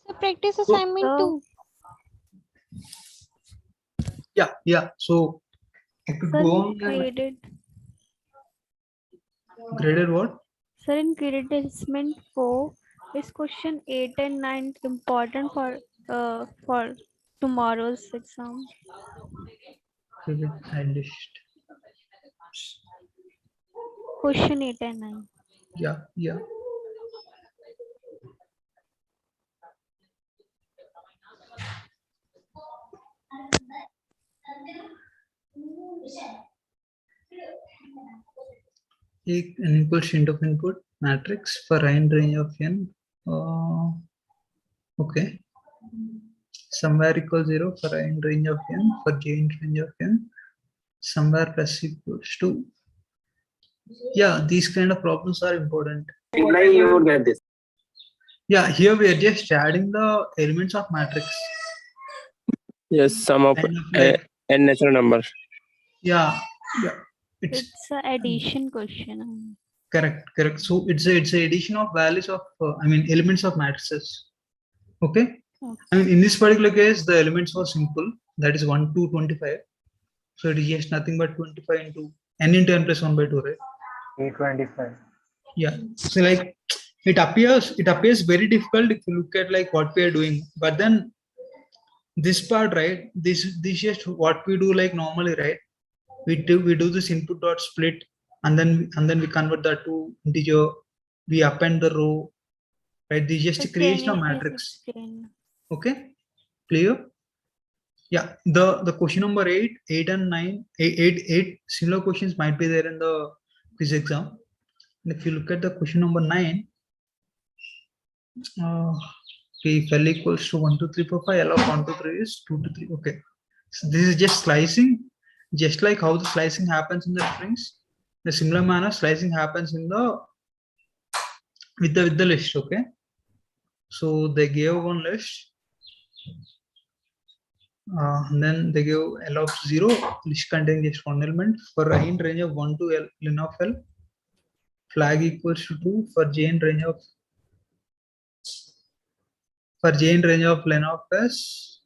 So practice assignment 2. Yeah. So I could go on. Graded what? Sir, in graded assessment 4, is question 8 and 9 important for tomorrow's exam? Question 8 and 9. Yeah. An equal string of input matrix for I in range of n. Okay. Somewhere equals 0 for I in range of n, for j in range of n. Somewhere plus equals to. Yeah, these kind of problems are important. You would get this. Yeah, here we are just adding the elements of matrix. Yes, sum of n natural number. Yeah. It's an addition question. Correct. So it's a addition of values of elements of matrices. Okay. In this particular case, the elements were simple. That is 1 to 25. So it is just nothing but 25 into n into n plus 1 by 2, right? 825. Yeah. So like it appears very difficult if you look at like what we are doing. But then this part, right? This is just what we do like normally, right? We do this input dot split, and then we convert that to integer. We append the row, right? This is just a creation of matrix. Okay, clear? Yeah. The question number 8 and 9, 8 similar questions might be there in the quiz exam. And if you look at the question number 9, if L equals to 1, 2, 3, 4, 5, L of 1, 2, 3 is 2 to 3. Okay, so this is just slicing. Just like how the slicing happens in the strings, in a similar manner, slicing happens in the with the list. Okay, so they gave one list, and then they gave L of 0, list containing just one element. For I in range of 1 to L, len of L, flag equals to 2. For j in range of for j in range of len of s,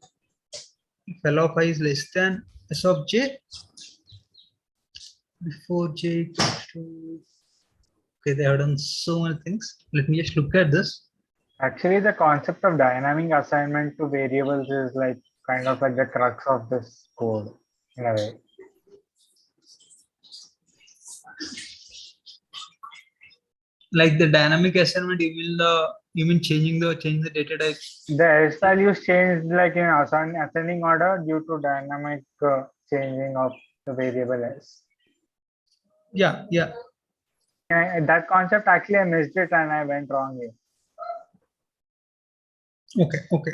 if L of I is less than S of j, before j equals to, okay, they have done so many things. Let me just look at this. Actually, the concept of dynamic assignment to variables is like kind of like the crux of this code in a way. Like the dynamic assignment, you mean changing the data types? The S values changed like in ascending order due to dynamic changing of the variable S. Yeah. That concept actually I missed it and I went wrong here. Okay.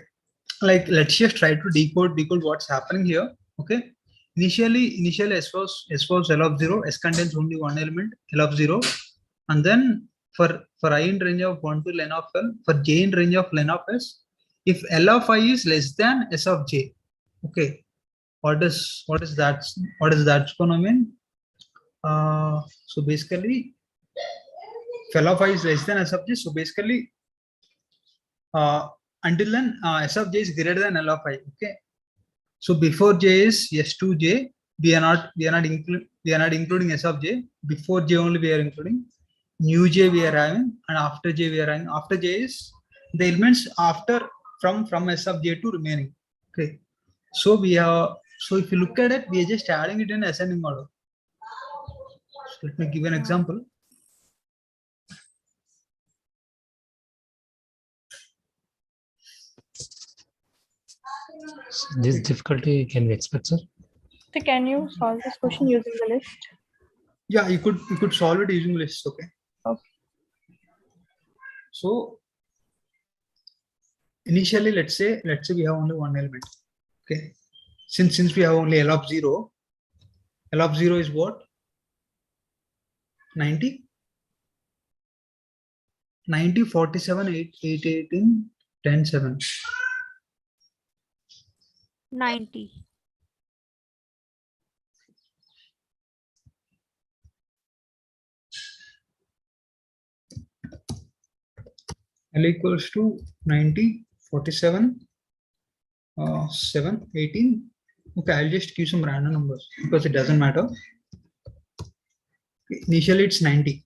Like let's just try to decode what's happening here. Okay. Initially S was L of 0. S contains only one element, L of 0, and then for I in range of 1 to len of L, for j in range of len of S, if L of I is less than S of j. Okay. What is that gonna mean? So basically, if L of I is less than S of j, so basically until then S of j is greater than L of I. Okay. So before j is S to j, we are not including S of j. Before j only we are including. New j we are having, and after j we are having. After j is the elements after from S of j to remaining. Okay. So if you look at it, we are just adding it in ascending order. So let me give an example. This difficulty can we expect, sir? So can you solve this question using the list? Yeah, you could solve it using lists. Okay. So initially, let's say we have only one element. Okay. Since we have only L of 0, L of 0 is what? 90, 47, 8, 18, 10, 7. 90. L equals to 90, 47, 7, 18. Okay, I'll just give some random numbers because it doesn't matter. Initially, it's 90.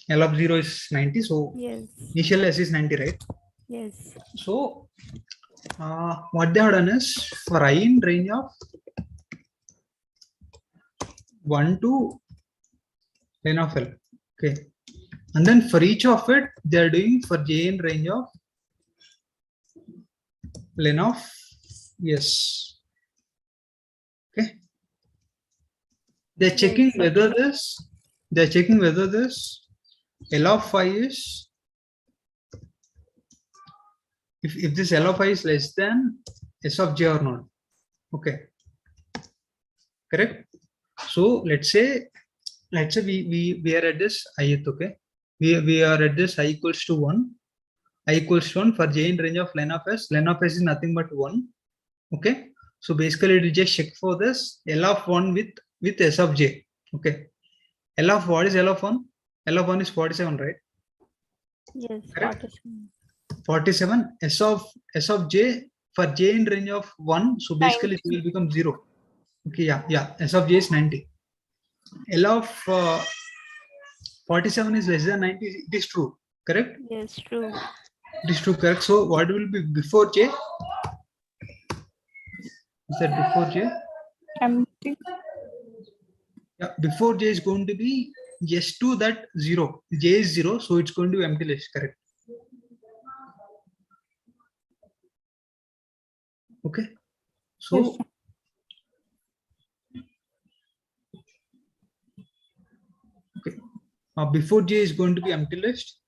L of 0 is 90. So yes. Initial S is 90, right? Yes. So what they have done is for I in range of 1 to len of L. Okay. And then for each of it, they are doing for j in range of len of S. Okay. They're checking whether this L of I is, if this L of I is less than S of j or not. Okay. Correct. So let's say we are at this ith. Okay. We are at this I equals to 1. I equals to 1 for j in range of len of S. Len of S is nothing but 1. Okay. So basically it will just check for this L of 1 with S of j. Okay. L of what is L of 1? L of 1 is 47, right? Yes, correct? 47. 47. S of j for j in range of 1. So basically it will become 0. Okay, yeah. S of j is 90. L of 47 is less than 90. It is true, correct? Yes, true. It is true, correct. So what will be before j? Is that before j? Empty. Yeah, before j is going to be yes to that 0. J is 0, so it's going to be empty list, correct? Okay. So Yes, okay. Before j is going to be empty list.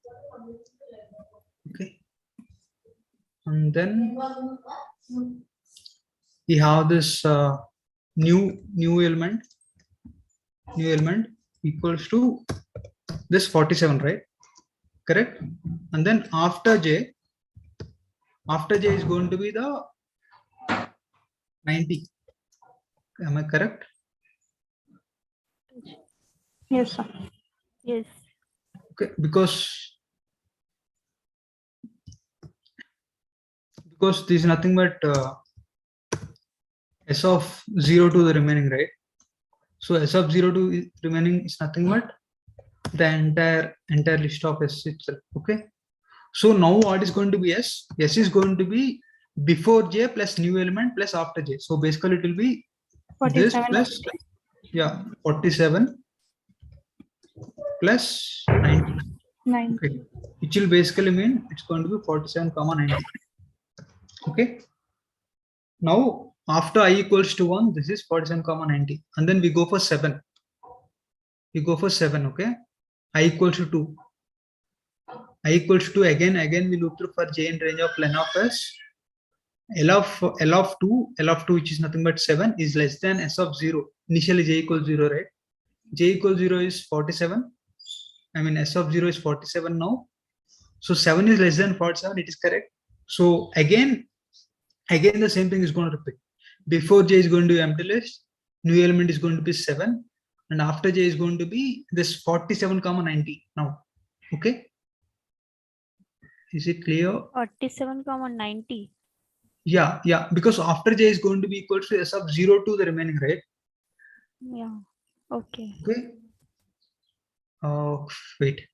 Okay. And then we have this new element equals to this 47, right? Correct. And then after j is going to be the 90. Am I correct? yes, sir. Yes. Okay, because because this is nothing but S of 0 to the remaining, right? So S of 0 to remaining is nothing but the entire list of S itself. Okay. So now what is going to be S? S is going to be before J plus new element plus after J. So basically it will be 47. this plus 47 plus 90. 9. Okay. Which will basically mean it's going to be 47, 90. Okay. Now after I equals to 1, this is 47, 90. And then we go for 7. We go for 7, okay? I equals to 2. I equals to 2, again we loop through for J in range of len of S. L of 2, which is nothing but 7, is less than S of 0. Initially J equals 0, right? J equals 0 is 47. I mean S of 0 is 47 now. So 7 is less than 47, it is correct. So again the same thing is going to repeat. Before J is going to be empty list, new element is going to be 7, and after J is going to be this 47, 90 now. Okay. Is it clear? 47, 90. Yeah, because after J is going to be equal to S of 0 to the remaining, right? Yeah. Okay. Okay. Wait.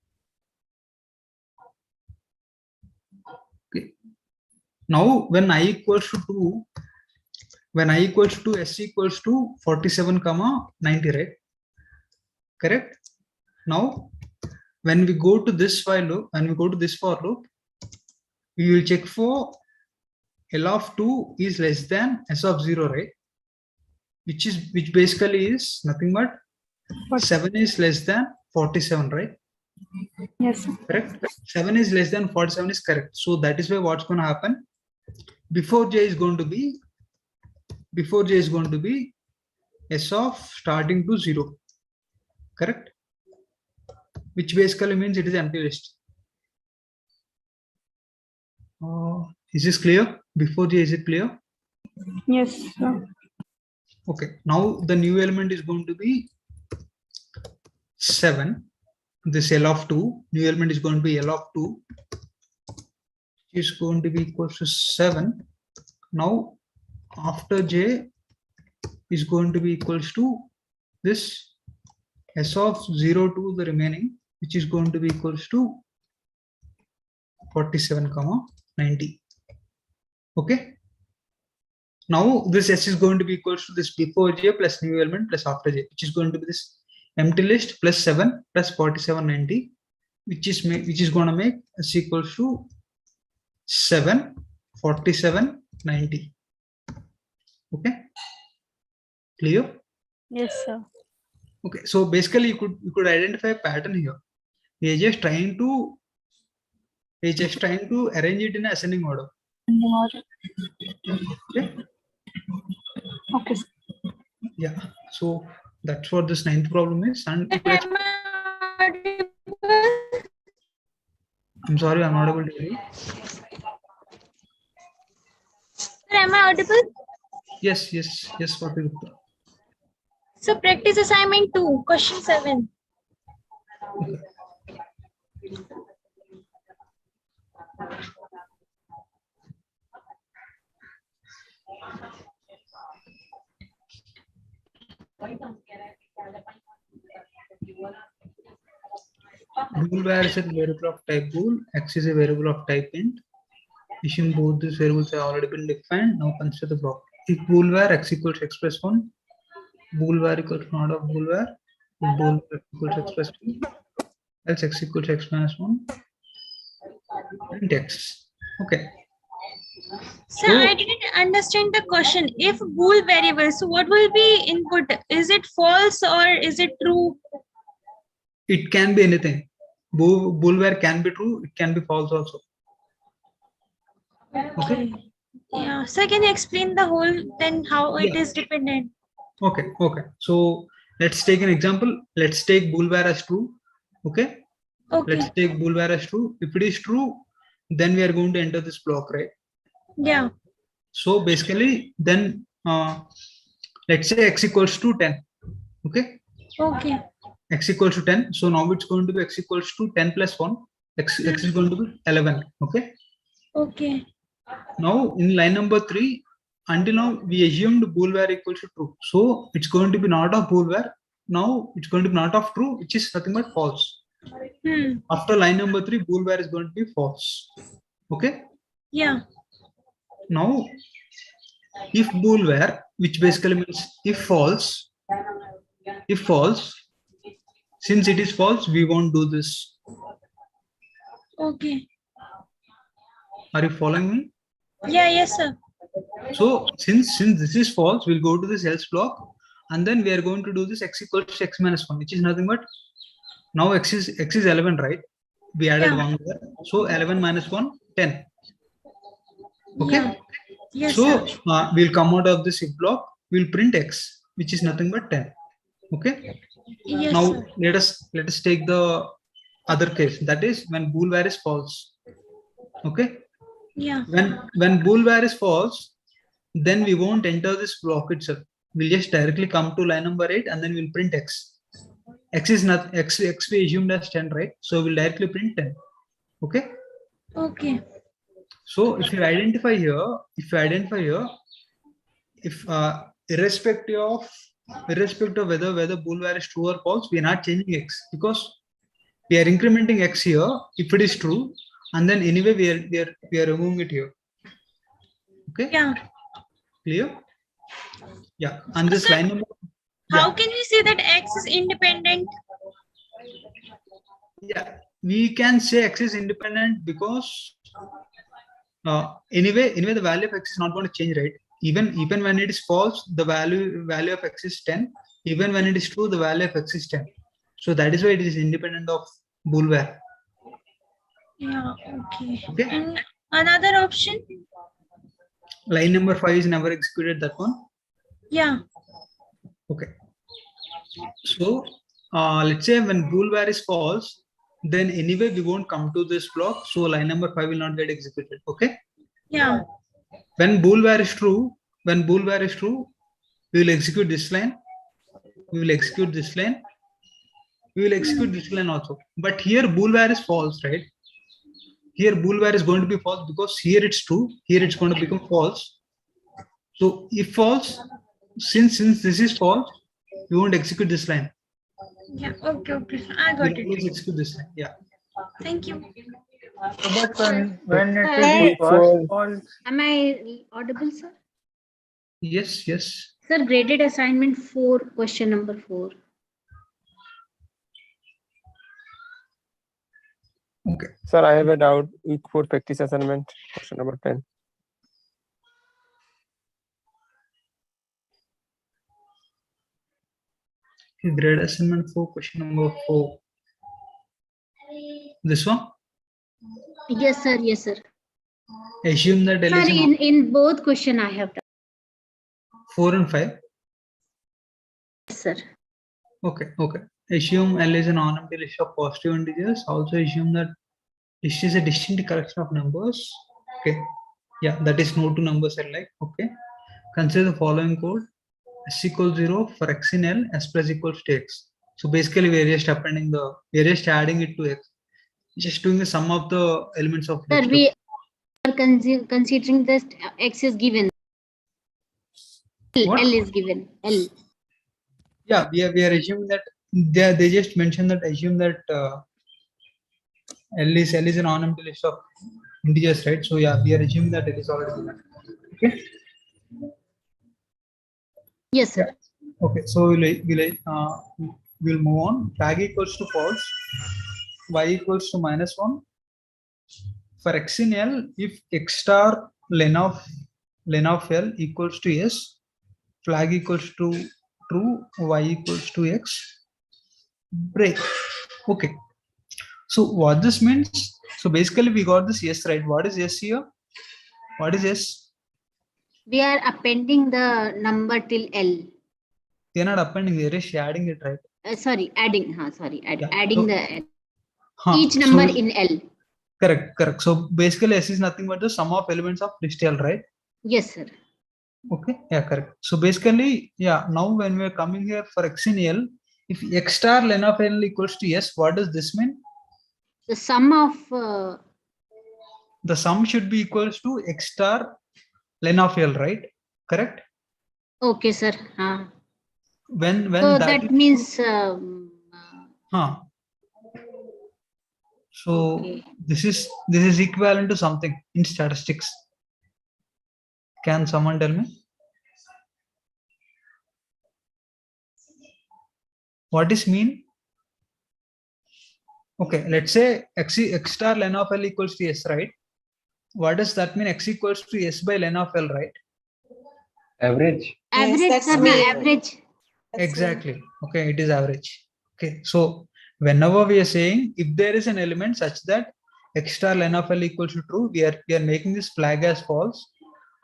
Okay. Now when I equals to 2, S equals to 47, 90, right? Correct? Now when we go to this while loop, and we go to this for loop, we will check for L of 2 is less than S of 0, right? Which basically is nothing but 7 is less than 47, right? Yes. Correct. 7 is less than 47 is correct. So that is why what's going to happen before J is going to be S of starting to 0. Correct. Which basically means it is empty list. Is this clear? Before J, is it clear? Yes, sir. Okay. Now the new element is going to be 7. This L of 2, new element is going to be L of 2, is going to be equal to 7. Now after J is going to be equals to this S of 0 to the remaining, which is going to be equals to 47, 90. Okay. Now this S is going to be equals to this before J plus new element plus after J, which is going to be this empty list plus 7 plus 47, 90, which is going to make S equals to 7, 47, 90. Okay. Clear? Yes, sir. Okay. So basically you could identify a pattern here. We are just trying to arrange it in ascending order. Okay. Okay. Yeah. So that's what this 9th problem is. And I'm sorry, I'm not able to hear you. Sir, am I audible? Yes, Swati Gupta. So practice assignment 2, question 7. Okay. Bool where is a variable of type bool, x is a variable of type int. Assume both these variables have already been defined. Now consider the block. If bool where x equals x plus 1, bool where equals not of bool where, if bool where equals x plus 2, else x equals x minus 1, and x. Okay. Sir, I didn't understand the question. If bool variable, so what will be input? Is it false or is it true? It can be anything. Bool where can be true, it can be false also. Okay. Yeah. So can you explain the whole then how it is dependent? Okay. So let's take an example. Let's take bool where as true. Okay. Let's take bool where as true. If it is true, then we are going to enter this block, right? Yeah. So basically, then let's say x equals to 10. Okay. Okay. X equals to 10. So now it's going to be x equals to 10 plus 1. X is going to be 11. Okay. Okay. Now in line number 3, until now we assumed boolware equals to true. So it's going to be not of boolware. Now it's going to be not of true, which is nothing but false. After line number 3, boolware is going to be false. Okay. Yeah. Now, if boolware, which basically means if false, since it is false, we won't do this. Okay. Are you following me? Yeah, yes, sir. So since this is false, we'll go to this else block, and then we are going to do this x equals to x minus 1, which is nothing but now x is 11, right? We added 1 there. So 11 minus 1, 10. Okay. Yeah. Yes, so sir. we'll come out of this if block, we'll print x, which is nothing but 10. Okay. Yes, Now sir. let us take the other case, that is when boolware is false. Okay. Yeah. When boolware is false, then we won't enter this block itself. We'll just directly come to line number 8 and then we'll print x. X is not x we assumed as 10, right? So we'll directly print 10. Okay. Okay. So if you identify here, if irrespective of whether boolware is true or false, we are not changing x, because we are incrementing x here if it is true, and then anyway we are removing it here. Okay. Yeah. Clear? Yeah. And this line number. How can we say that x is independent? Yeah, we can say x is independent because anyway the value of x is not going to change, right? Even when it is false, the value of x is 10. Even when it is true, the value of x is 10. So that is why it is independent of boolware. Yeah. Okay. Okay. And another option? Line number 5 is never executed, that one. Yeah. Okay. So let's say when boolware is false, then anyway we won't come to this block, so line number 5 will not get executed. Okay. Yeah. When boolware is true, we will execute this line. We will execute this line. We will execute this line also. But here boolware is false, right? Here boolware is going to be false because here it's true. Here it's going to become false. So if false, since this is false, we won't execute this line. Yeah. Okay. Okay. I got We'll always execute this line. Yeah. Thank you. But when it will be first false. Am I audible, sir? Yes, yes. Sir, graded assignment 4, question number 4. Okay. Sir, I have a doubt. Week 4 practice assignment, question number 10. Grade assignment 4, question number 4. This one? Yes, sir. Yes, sir. Assume that L Sir, is an in both question I have done. 4 and 5. Yes, sir. Okay, okay. Assume L is an ornamental list of positive integers. Also assume that this is a distinct collection of numbers. Okay. Yeah, that is no two numbers alike. Okay. Consider the following code. S equals 0 for x in L, s plus equals to x. So basically we are just adding it to x. Just doing the sum of the elements of Sir, list. we are considering this x is given. What? L is given. L. Yeah, we are assuming that they just mentioned that assume that L is an ornamental list of integers, right? So yeah, we are assuming that it is already given. Okay. Yes, sir. Yeah. Okay, so we'll move on. Flag equals to false, y equals to -1. For x in L, if x star len of L equals to s, flag equals to true, y equals to x, break. Okay. So what this means? So basically we got this yes, right? What is yes here? What is yes? We are appending the number till L. They are not appending, they are just adding it, right? Sorry, adding. Yeah. Adding So, the each number in L. Correct. So basically S is nothing but the sum of elements of list L, right? Yes, sir. Okay, yeah, correct. So basically, yeah, now when we are coming here for x in L, if x star len of L equals to S, what does this mean? The sum of the sum should be equals to x star len of L, right? Correct? Okay, sir. When So that that is means so okay. this is equivalent to something in statistics. Can someone tell me what is mean? Okay, let's say x star len of L equals to S, right? What does that mean? X equals to S by len of L, right? Average. Average, that's sir, mean. average. Exactly. Okay, it is average. Okay, so whenever we are saying if there is an element such that x star len of L equals to true, we are making this flag as false,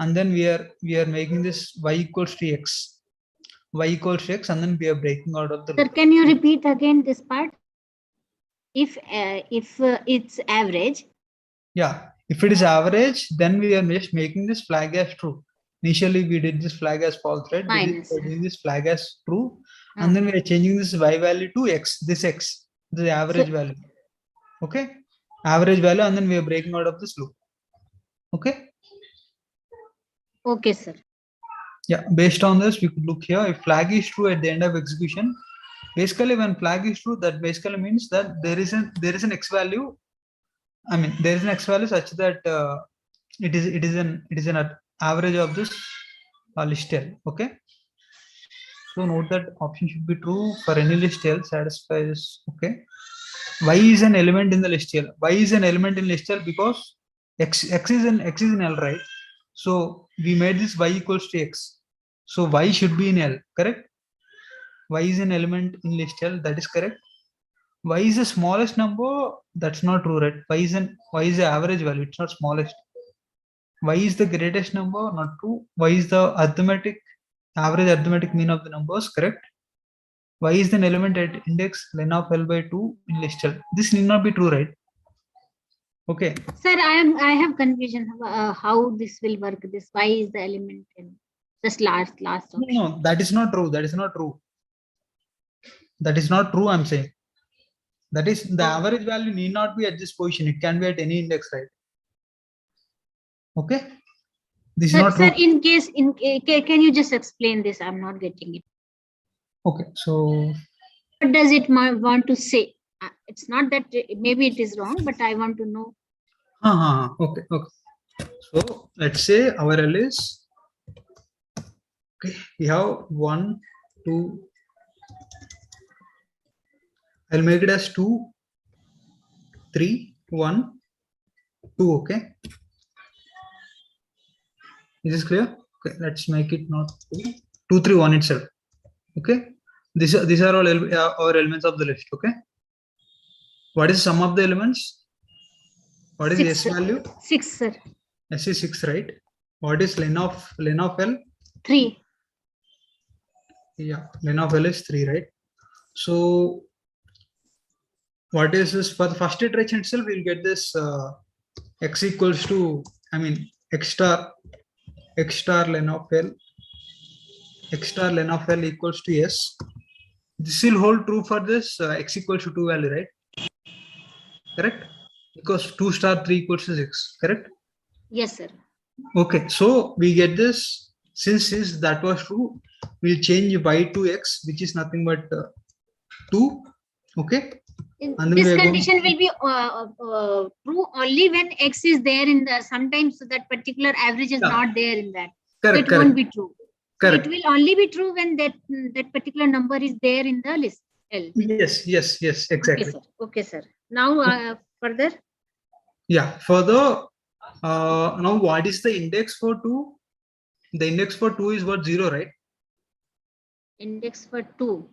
and then we are making this y equals to x, and then we are breaking out of the Sir, loop. can you repeat again this part? If it's average. Yeah, if it is average, then we are just making this flag as true. Initially, we did this flag as false, right? We are doing this flag as true, and then we are changing this y value to x. This x, the average value. Okay, average value, and then we are breaking out of this loop. Okay. Okay, sir. Yeah, based on this, we could look here. If flag is true at the end of execution, basically when flag is true, that basically means that there is an x value. I mean, there is an x value such that it is an average of this list L. Okay. So note that option should be true for any list L satisfies. Okay. Y is an element in the list L. Y is an element in list L because x is in L, right? So we made this y equals to x. So y should be in L, correct? Y is an element in list L, that is correct. Y is the smallest number, that's not true, right? Y is the average value, it's not smallest. Y is the greatest number, not true. Y is the average arithmetic mean of the numbers, correct? Y is an element at index len of L by 2 in list L. This need not be true, right? Okay. Sir, I have confusion how this will work. This y is the element in just last option. No, that is not true. That is not true. That is not true, I'm saying. That is the average value need not be at this position. It can be at any index, right? Okay. This is not true. Sir, in case can you just explain this? I'm not getting it. Okay, so what does it want to say? It's not that maybe it is wrong, but I want to know. Okay. So let's say our L is okay. We have 1, 2. I'll make it as 2, 3, 1, 2. Okay. Is this clear? Okay, let's make it not 2, 3, 1 itself. Okay. These are all our elements of the list. Okay. What is the sum of the elements? What is the S value? 6, sir. S is 6, right? What is len of L? 3. Yeah, len of L is 3, right? So what is this for the first iteration itself? We'll get this x equals to, I mean, x star len of L. X star len of L equals to S. This will hold true for this x equals to 2 value, right? Correct? Because 2 star 3 equals to 6, correct? Yes, sir. Okay, so we get this, since that was true, we'll change y to x, which is nothing but 2. Okay. And This condition will be true only when x is there in the, sometimes that particular average is not there in that. Correct, so it won't be true. Correct. So it will only be true when that particular number is there in the list L. Yes, exactly. Okay, sir. Now further. Yeah, further, now what is the index for 2? The index for 2 is what? 0, right? Index for 2.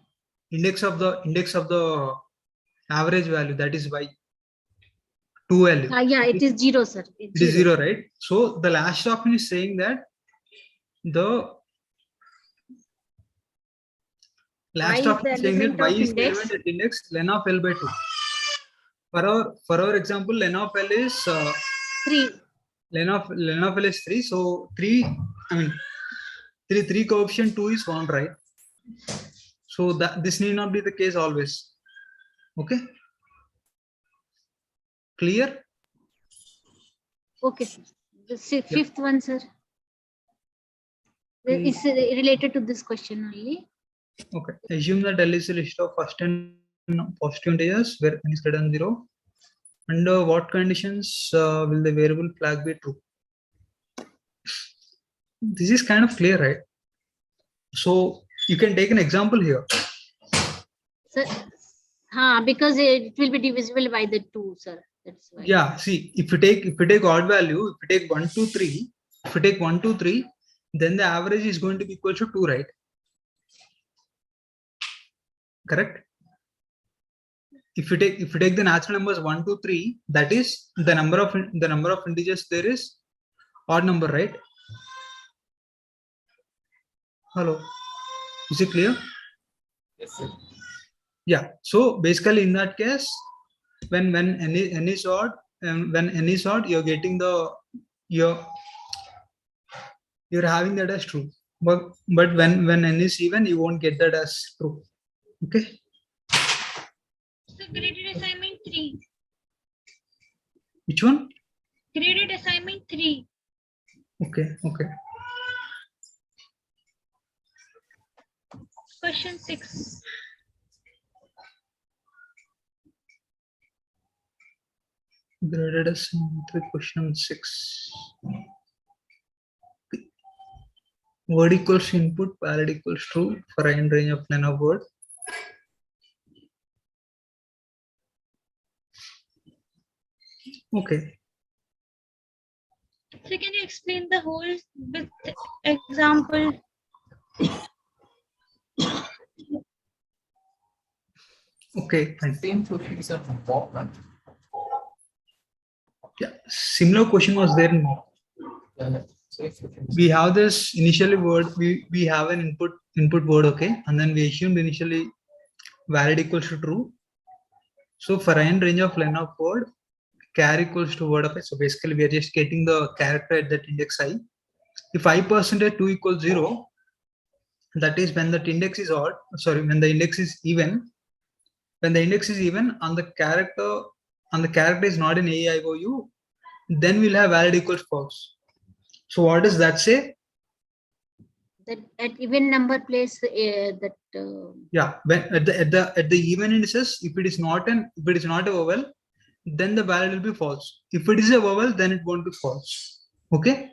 Index of the average value, that is y. 2 value. Yeah, it is 0, sir. It is 0, right? So the last option is saying that the last option is saying that y is the element at index len of L by 2. For our example, len of L is 3. Len of L is 3. So 3, I mean 3 coefficient 2 is 1, right? So that this need not be the case always. Okay. Clear? Okay, sir. The fifth one, sir. It's related to this question only. Okay. Assume that L is a list of first and positive integers where n is greater than 0. Under what conditions will the variable flag be true? This is kind of clear, right? So you can take an example here. Sir, because it will be divisible by the 2, sir. That's why. Yeah, see, if you take odd value, if you take 1, 2, 3, if you take 1, 2, 3, then the average is going to be equal to 2, right? Correct? If you take the natural numbers 1, 2, 3, that is the number of integers there is odd number, right? Hello, is it clear? Yes, sir. Yeah. So basically, in that case, when n is odd, and when n is odd, you're getting you're having that as true. But when n is even, you won't get that as true. Okay. So graded assignment 3. Which one? Graded assignment 3. Okay. Okay. Question 6. Graded assignment 3, question 6. Word equals input, valid equals true for n range of line of word. Okay. So can you explain the whole with example? Okay. Fine. Same questions are important. Yeah. Similar question was there in mock. We have this initially word, we have an input word, okay, and then we assumed initially valid equals to true. So for n range of line of word, char equals to word of I. So basically we are just getting the character at that index I. If I% 2 equals 0, that is when the index is odd, sorry, when the index is even, when the index is even and the character is not in AIOU, then we'll have valid equals false. So what does that say? That at even number place that. Yeah, when at the even indices, if it is not a vowel, then the valid will be false. If it is a vowel, then it won't be false. Okay,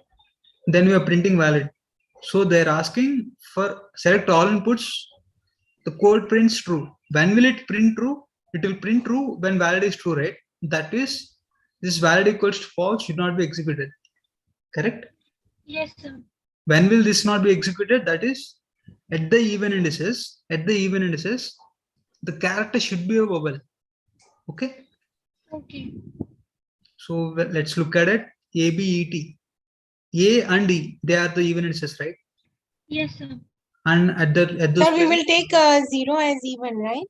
then we are printing valid. So they're asking for select all inputs. The code prints true. When will it print true? It will print true when valid is true, right? That is, this valid equals to false should not be executed. Correct? Yes, sir. When will this not be executed? That is, at the even indices, the character should be a vowel. Okay. Okay. So let's look at it. A, B, E, T. A and E, they are the even indices, right? Yes, sir. And at the Sir, we will take 0 as even, right?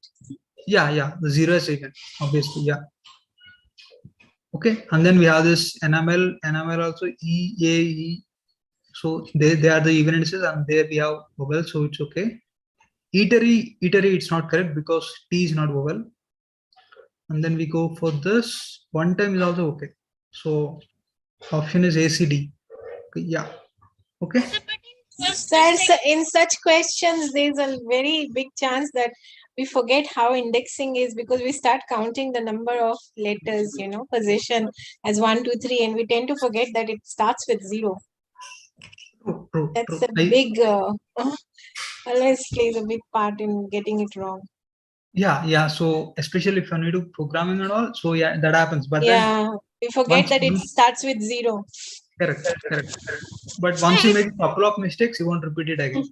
Yeah, the 0 is even, obviously, yeah. Okay, and then we have this enamel also E, A, E. So they are the even indices, and there we have vowel, so it's okay. Eatery, it's not correct because T is not vowel. And then we go for this. One time is also okay. So option is ACD. Okay, yeah. Okay. Sir, in such questions, there's a very big chance that we forget how indexing is because we start counting the number of letters, position as 1, 2, 3, and we tend to forget that it starts with 0. True. That's a big, always plays a big part in getting it wrong. Yeah. So especially if you need to programming and all, so yeah, that happens. But yeah, we forget that it starts with 0. Correct. But once you make a couple of mistakes, you won't repeat it again.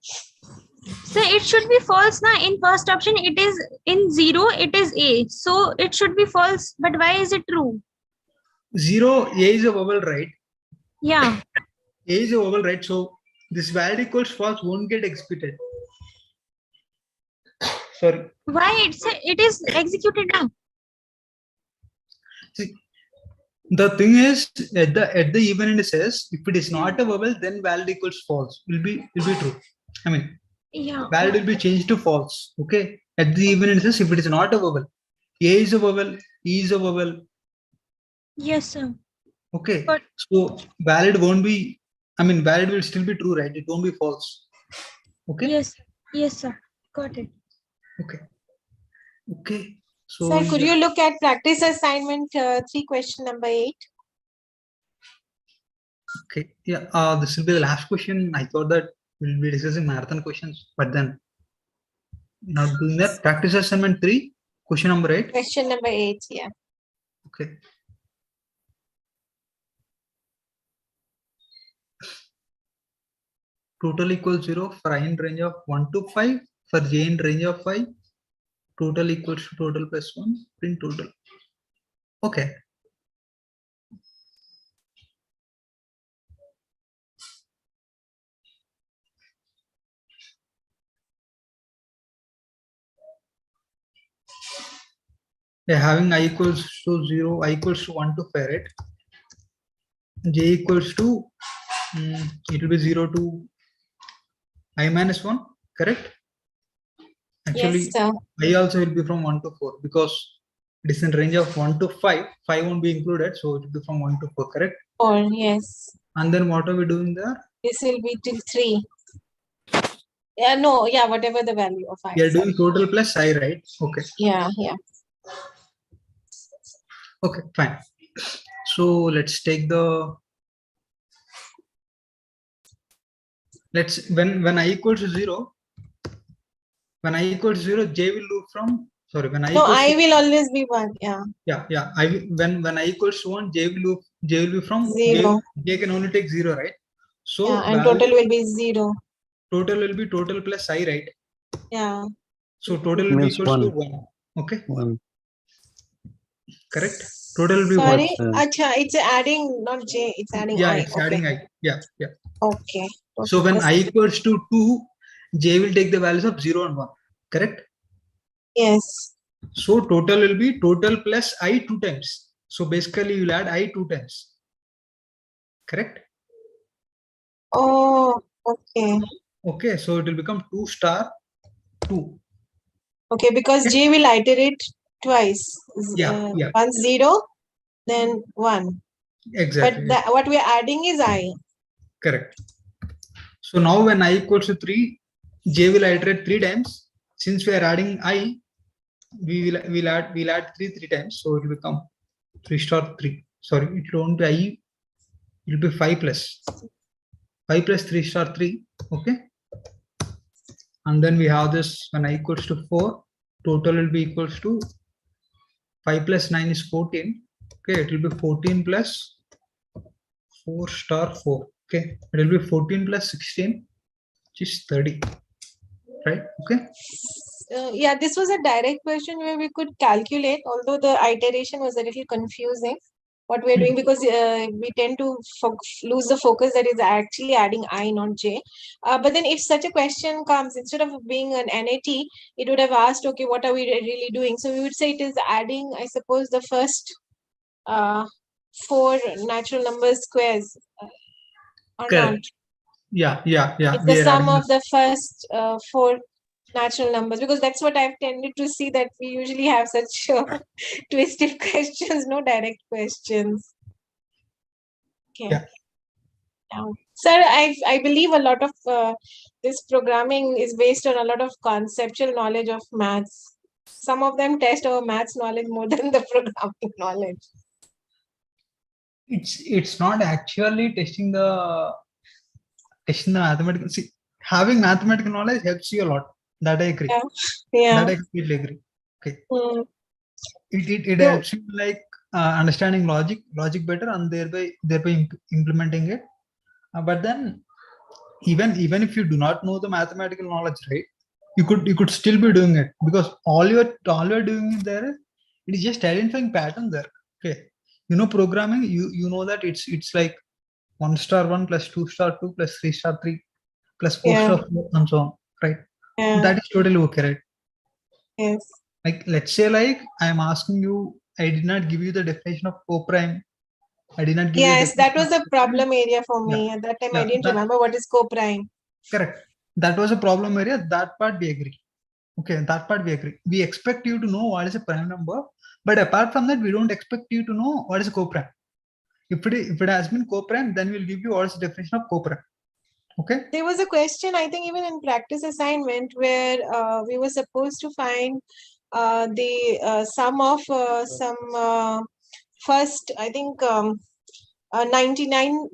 So it should be false now. In first option, it is in 0, it is A. So it should be false. But why is it true? 0, A is a vowel, right? Yeah. A is a vowel, right? So this valid equals false won't get executed. Sorry. Why it is executed now? See, the thing is at the even indices, if it is not a vowel, then valid equals false will be true. I mean, yeah, valid will be changed to false. Okay, at the even indices, if it is not a vowel, A is a vowel, E is a vowel. Yes, sir. Okay. So valid won't be, valid will still be true, right? It won't be false. Okay. Yes. Yes, sir. Got it. Okay. Okay. So Sir, could you look at practice assignment 3, question number 8? Okay. Yeah. This will be the last question. I thought that we'll be discussing marathon questions, but then not doing that. Practice assignment 3, question number 8. Question number 8, yeah. Okay. Total equals 0 for I in range of 1 to 5. For j in range of 5. Total equals to total plus 1. Print total. Okay. Yeah, having I equals to 0, I equals to 1 to 5, right? J equals to, it will be 0 to I minus 1, correct? Actually, Yes, sir. I also will be from 1 to 4 because it is in range of 1 to 5. 5 won't be included, so it will be from 1 to 4, correct? 4, yes. And then what are we doing there? This will be till 3. Yeah, no, yeah, whatever the value of I. We are doing total plus I, right? Okay. Yeah, yeah. Okay, fine. So let's take the, when I equals to 0, when I equals to 0, J will loop from, sorry, when I No, equals I to, will always be 1, yeah. Yeah. When I equals to 1, J will be from 0. J can only take 0, right? So Yeah, and total will be 0. Total will be total plus I, right? Yeah. So total will be equals to 1. Okay. 1. Correct. Total will be Sorry, what? Acha, it's adding not J, it's adding Yeah, I. it's Okay. adding I. Yeah. Okay. So when I equals to 2, J will take the values of 0 and 1. Correct? Yes. So total will be total plus I 2 times. So basically you'll add I 2 times. Correct? Oh, okay. Okay, so it will become 2 star 2. Okay, because J will iterate twice. Yeah. 1 0, then 1. Exactly. But what we are adding is I. Correct. So now when I equals to 3, J will iterate 3 times. Since we are adding I, we'll add 3 times. So it will become 3 star 3. Sorry, it won't be I. It will be 5 plus 3 star 3. Okay. And then we have this when I equals to 4, total will be equals to 5 plus 9 is 14. Okay, it will be 14 plus 4 star 4. Okay, it will be 14 plus 16, which is 30. Right? Okay. Yeah, this was a direct question where we could calculate, although the iteration was a little confusing. What we're doing, because we tend to lose the focus that is actually adding I, not J. But then if such a question comes, instead of being an NAT, it would have asked, okay, what are we really doing? So we would say it is adding, I suppose, the first 4 natural number squares or Correct. not. Yeah. It's the sum of the first 4 natural numbers, because that's what I've tended to see, that we usually have such twisted questions, no direct questions. Okay. Yeah. Sir, I believe a lot of this programming is based on a lot of conceptual knowledge of maths. Some of them test our maths knowledge more than the programming knowledge. It's not actually testing the mathematical. See, having mathematical knowledge helps you a lot. That I agree. Yeah. That I completely agree. Okay. It helps you like understanding logic better, and thereby implementing it. But then even if you do not know the mathematical knowledge, right, you could still be doing it, because all you're doing is there. It is just identifying pattern there. Okay. Programming, you know that it's like 1 star 1 plus 2 star 2 plus 3 star 3 plus 4 star 4 and so on, right? That is totally okay, right? Yes. Like, let's say, like, I am asking you, I did not give you the definition of co-prime. I did not give you. Yes, that was a problem area for me. At that time, I didn't remember what is co-prime. Correct. That was a problem area. That part we agree. Okay, that part we agree. We expect you to know what is a prime number, but apart from that, we don't expect you to know what is a co-prime. if it has been co-prime, then we'll give you what's the definition of co-prime. Okay. There was a question, I think, even in practice assignment, where we were supposed to find the sum of some first, I think, 99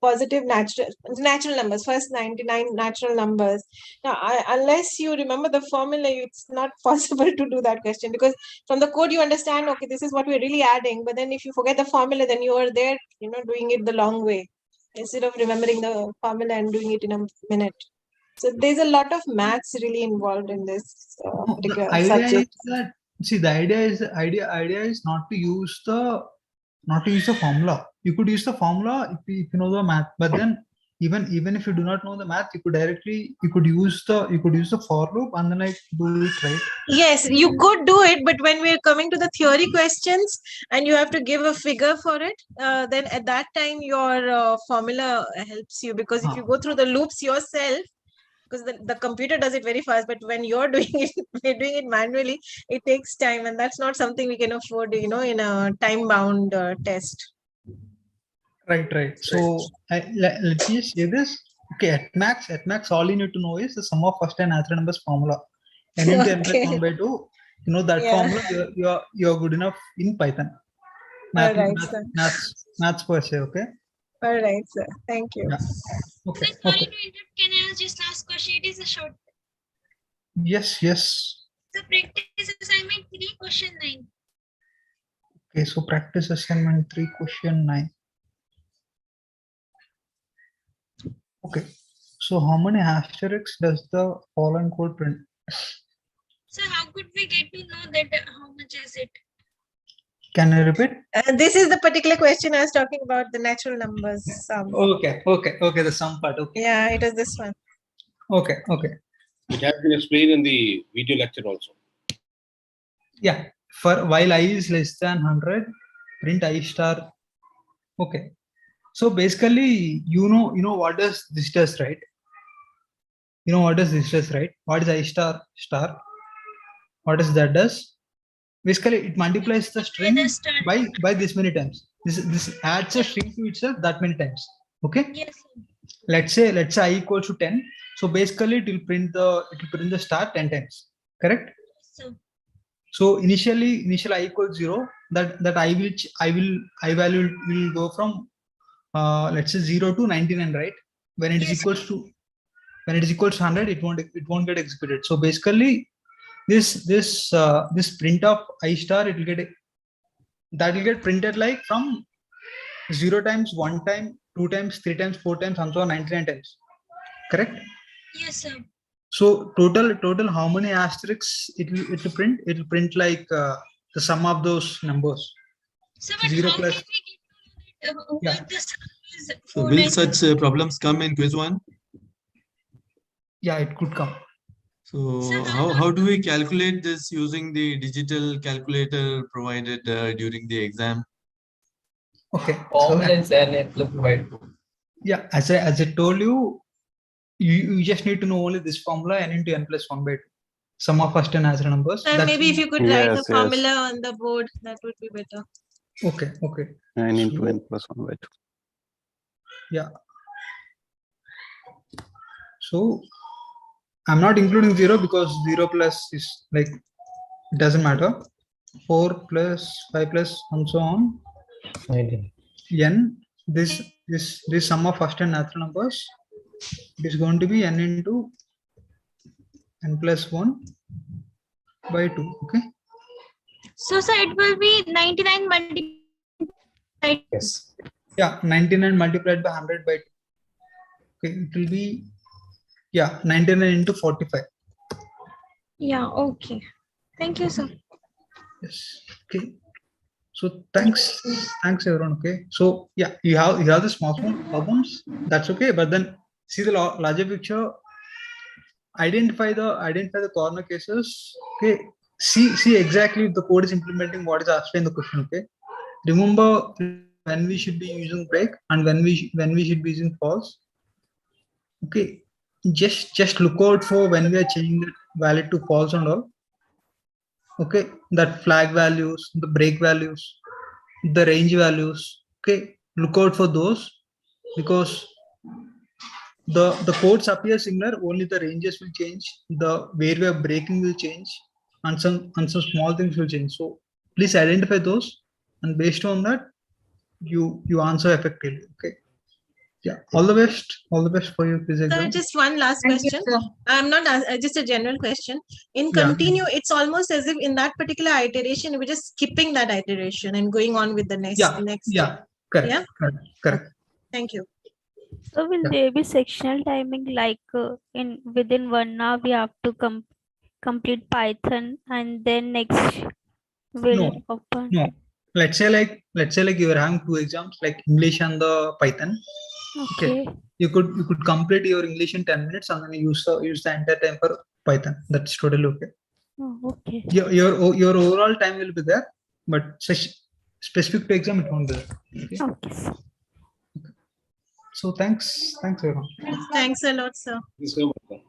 positive natural numbers, first 99 natural numbers. Now, unless you remember the formula, it's not possible to do that question, because from the code you understand, okay, this is what we're really adding. But then if you forget the formula, then you are there, doing it the long way, instead of remembering the formula and doing it in a minute. So there's a lot of maths really involved in this particular subject. The idea is not to use the formula. You could use the formula if you know the math, but then even if you do not know the math, you could use the for loop and then do it, right? Yes, you could do it, but when we're coming to the theory questions and you have to give a figure for it, then at that time your formula helps you, because if you go through the loops yourself, because the computer does it very fast, but when you're doing it manually, it takes time, and that's not something we can afford, in a time-bound test. Right. So let me say this. Okay, at max, all you need to know is the sum of first and natural numbers formula. N into n plus 1 by 2. You know that formula. You're good enough in Python. Maths per se. Okay. All right, sir. Thank you. Yeah. Okay. Sorry to interrupt. Can I ask just last question? It is a short. Yes. So practice assignment 3, question 9. Okay, so practice assignment 3, question 9. Okay, so how many asterisks does the following code print? So how could we get to know that how much is it? Can you repeat? This is the particular question I was talking about, the natural numbers sum. Okay, the sum part. Okay. Yeah, it was this one. Okay. It has been explained in the video lecture also. Yeah, for while I is less than 100, print I star. Okay. So basically, you know what does this does, right? You know what does this does, right? What is I star? What does that does? Basically, it multiplies the string by this many times. This adds a string to itself that many times. Okay. Yes. Let's say I equals to 10. So basically, it will print the star 10 times. Correct. So initially I equals 0. That I value will go from let's say 0 to 99, right? When it is equals to 100, it won't get executed. So basically, this print of I star, it will get printed like from 0 times, 1 time, 2 times, 3 times, 4 times, and so on 99 times. Correct? Yes, sir. So total how many asterisks it will print? It will print like the sum of those numbers. So, but 0 how plus. can we get what the sum is? So will such problems come in quiz 1? Yeah, it could come. So how do we calculate this using the digital calculator provided during the exam? Okay. Formula is n plus by 2. Yeah, as I told you, you just need to know only this formula, n into n plus 1 by 2. Sum of first and natural numbers. And maybe if you could write the formula on the board, that would be better. Okay. N into n plus 1 by 2. Yeah. So I'm not including 0 because 0 plus is like, it doesn't matter. 4 plus 5 plus and so on. 19. N, this sum of first and natural numbers, it is going to be n into n plus 1 by 2. Okay. So it will be 99 multiplied. Yes. Yeah, 99 multiplied by 100 by 2. Okay, it will be 99 into 45. Yeah. Okay. Thank you, sir. Yes. Okay. So thanks everyone. Okay. So yeah, you have the small problems. That's okay. But then see the larger picture. Identify the corner cases. Okay. See exactly if the code is implementing what is asked in the question. Okay. Remember when we should be using break and when we should be using false. Okay. Just look out for when we are changing the value to false and all. Okay, that flag values, the break values, the range values. Okay, look out for those, because the codes appear similar, only the ranges will change, the where we are breaking will change, and some small things will change. So please identify those, and based on that, you answer effectively. Okay. Yeah. All the best for your quiz Sir, exam. just one last Thank you, question. sir. I'm not just a general question. In Yeah. continue, it's almost as if in that particular iteration, we're just skipping that iteration and going on with the next. Yeah. Correct. Yeah. Correct. Thank you. So will there be sectional timing, like in within 1 hour we have to complete Python, and then next will open? No. Let's say like you are having 2 exams, like English and the Python. Okay. You could complete your English in 10 minutes and then use the entire time for Python. That's totally okay. Oh, okay. Your overall time will be there, but specific to exam it won't be there. Okay. So thanks everyone. Thanks a lot, sir. Thank you so much, sir.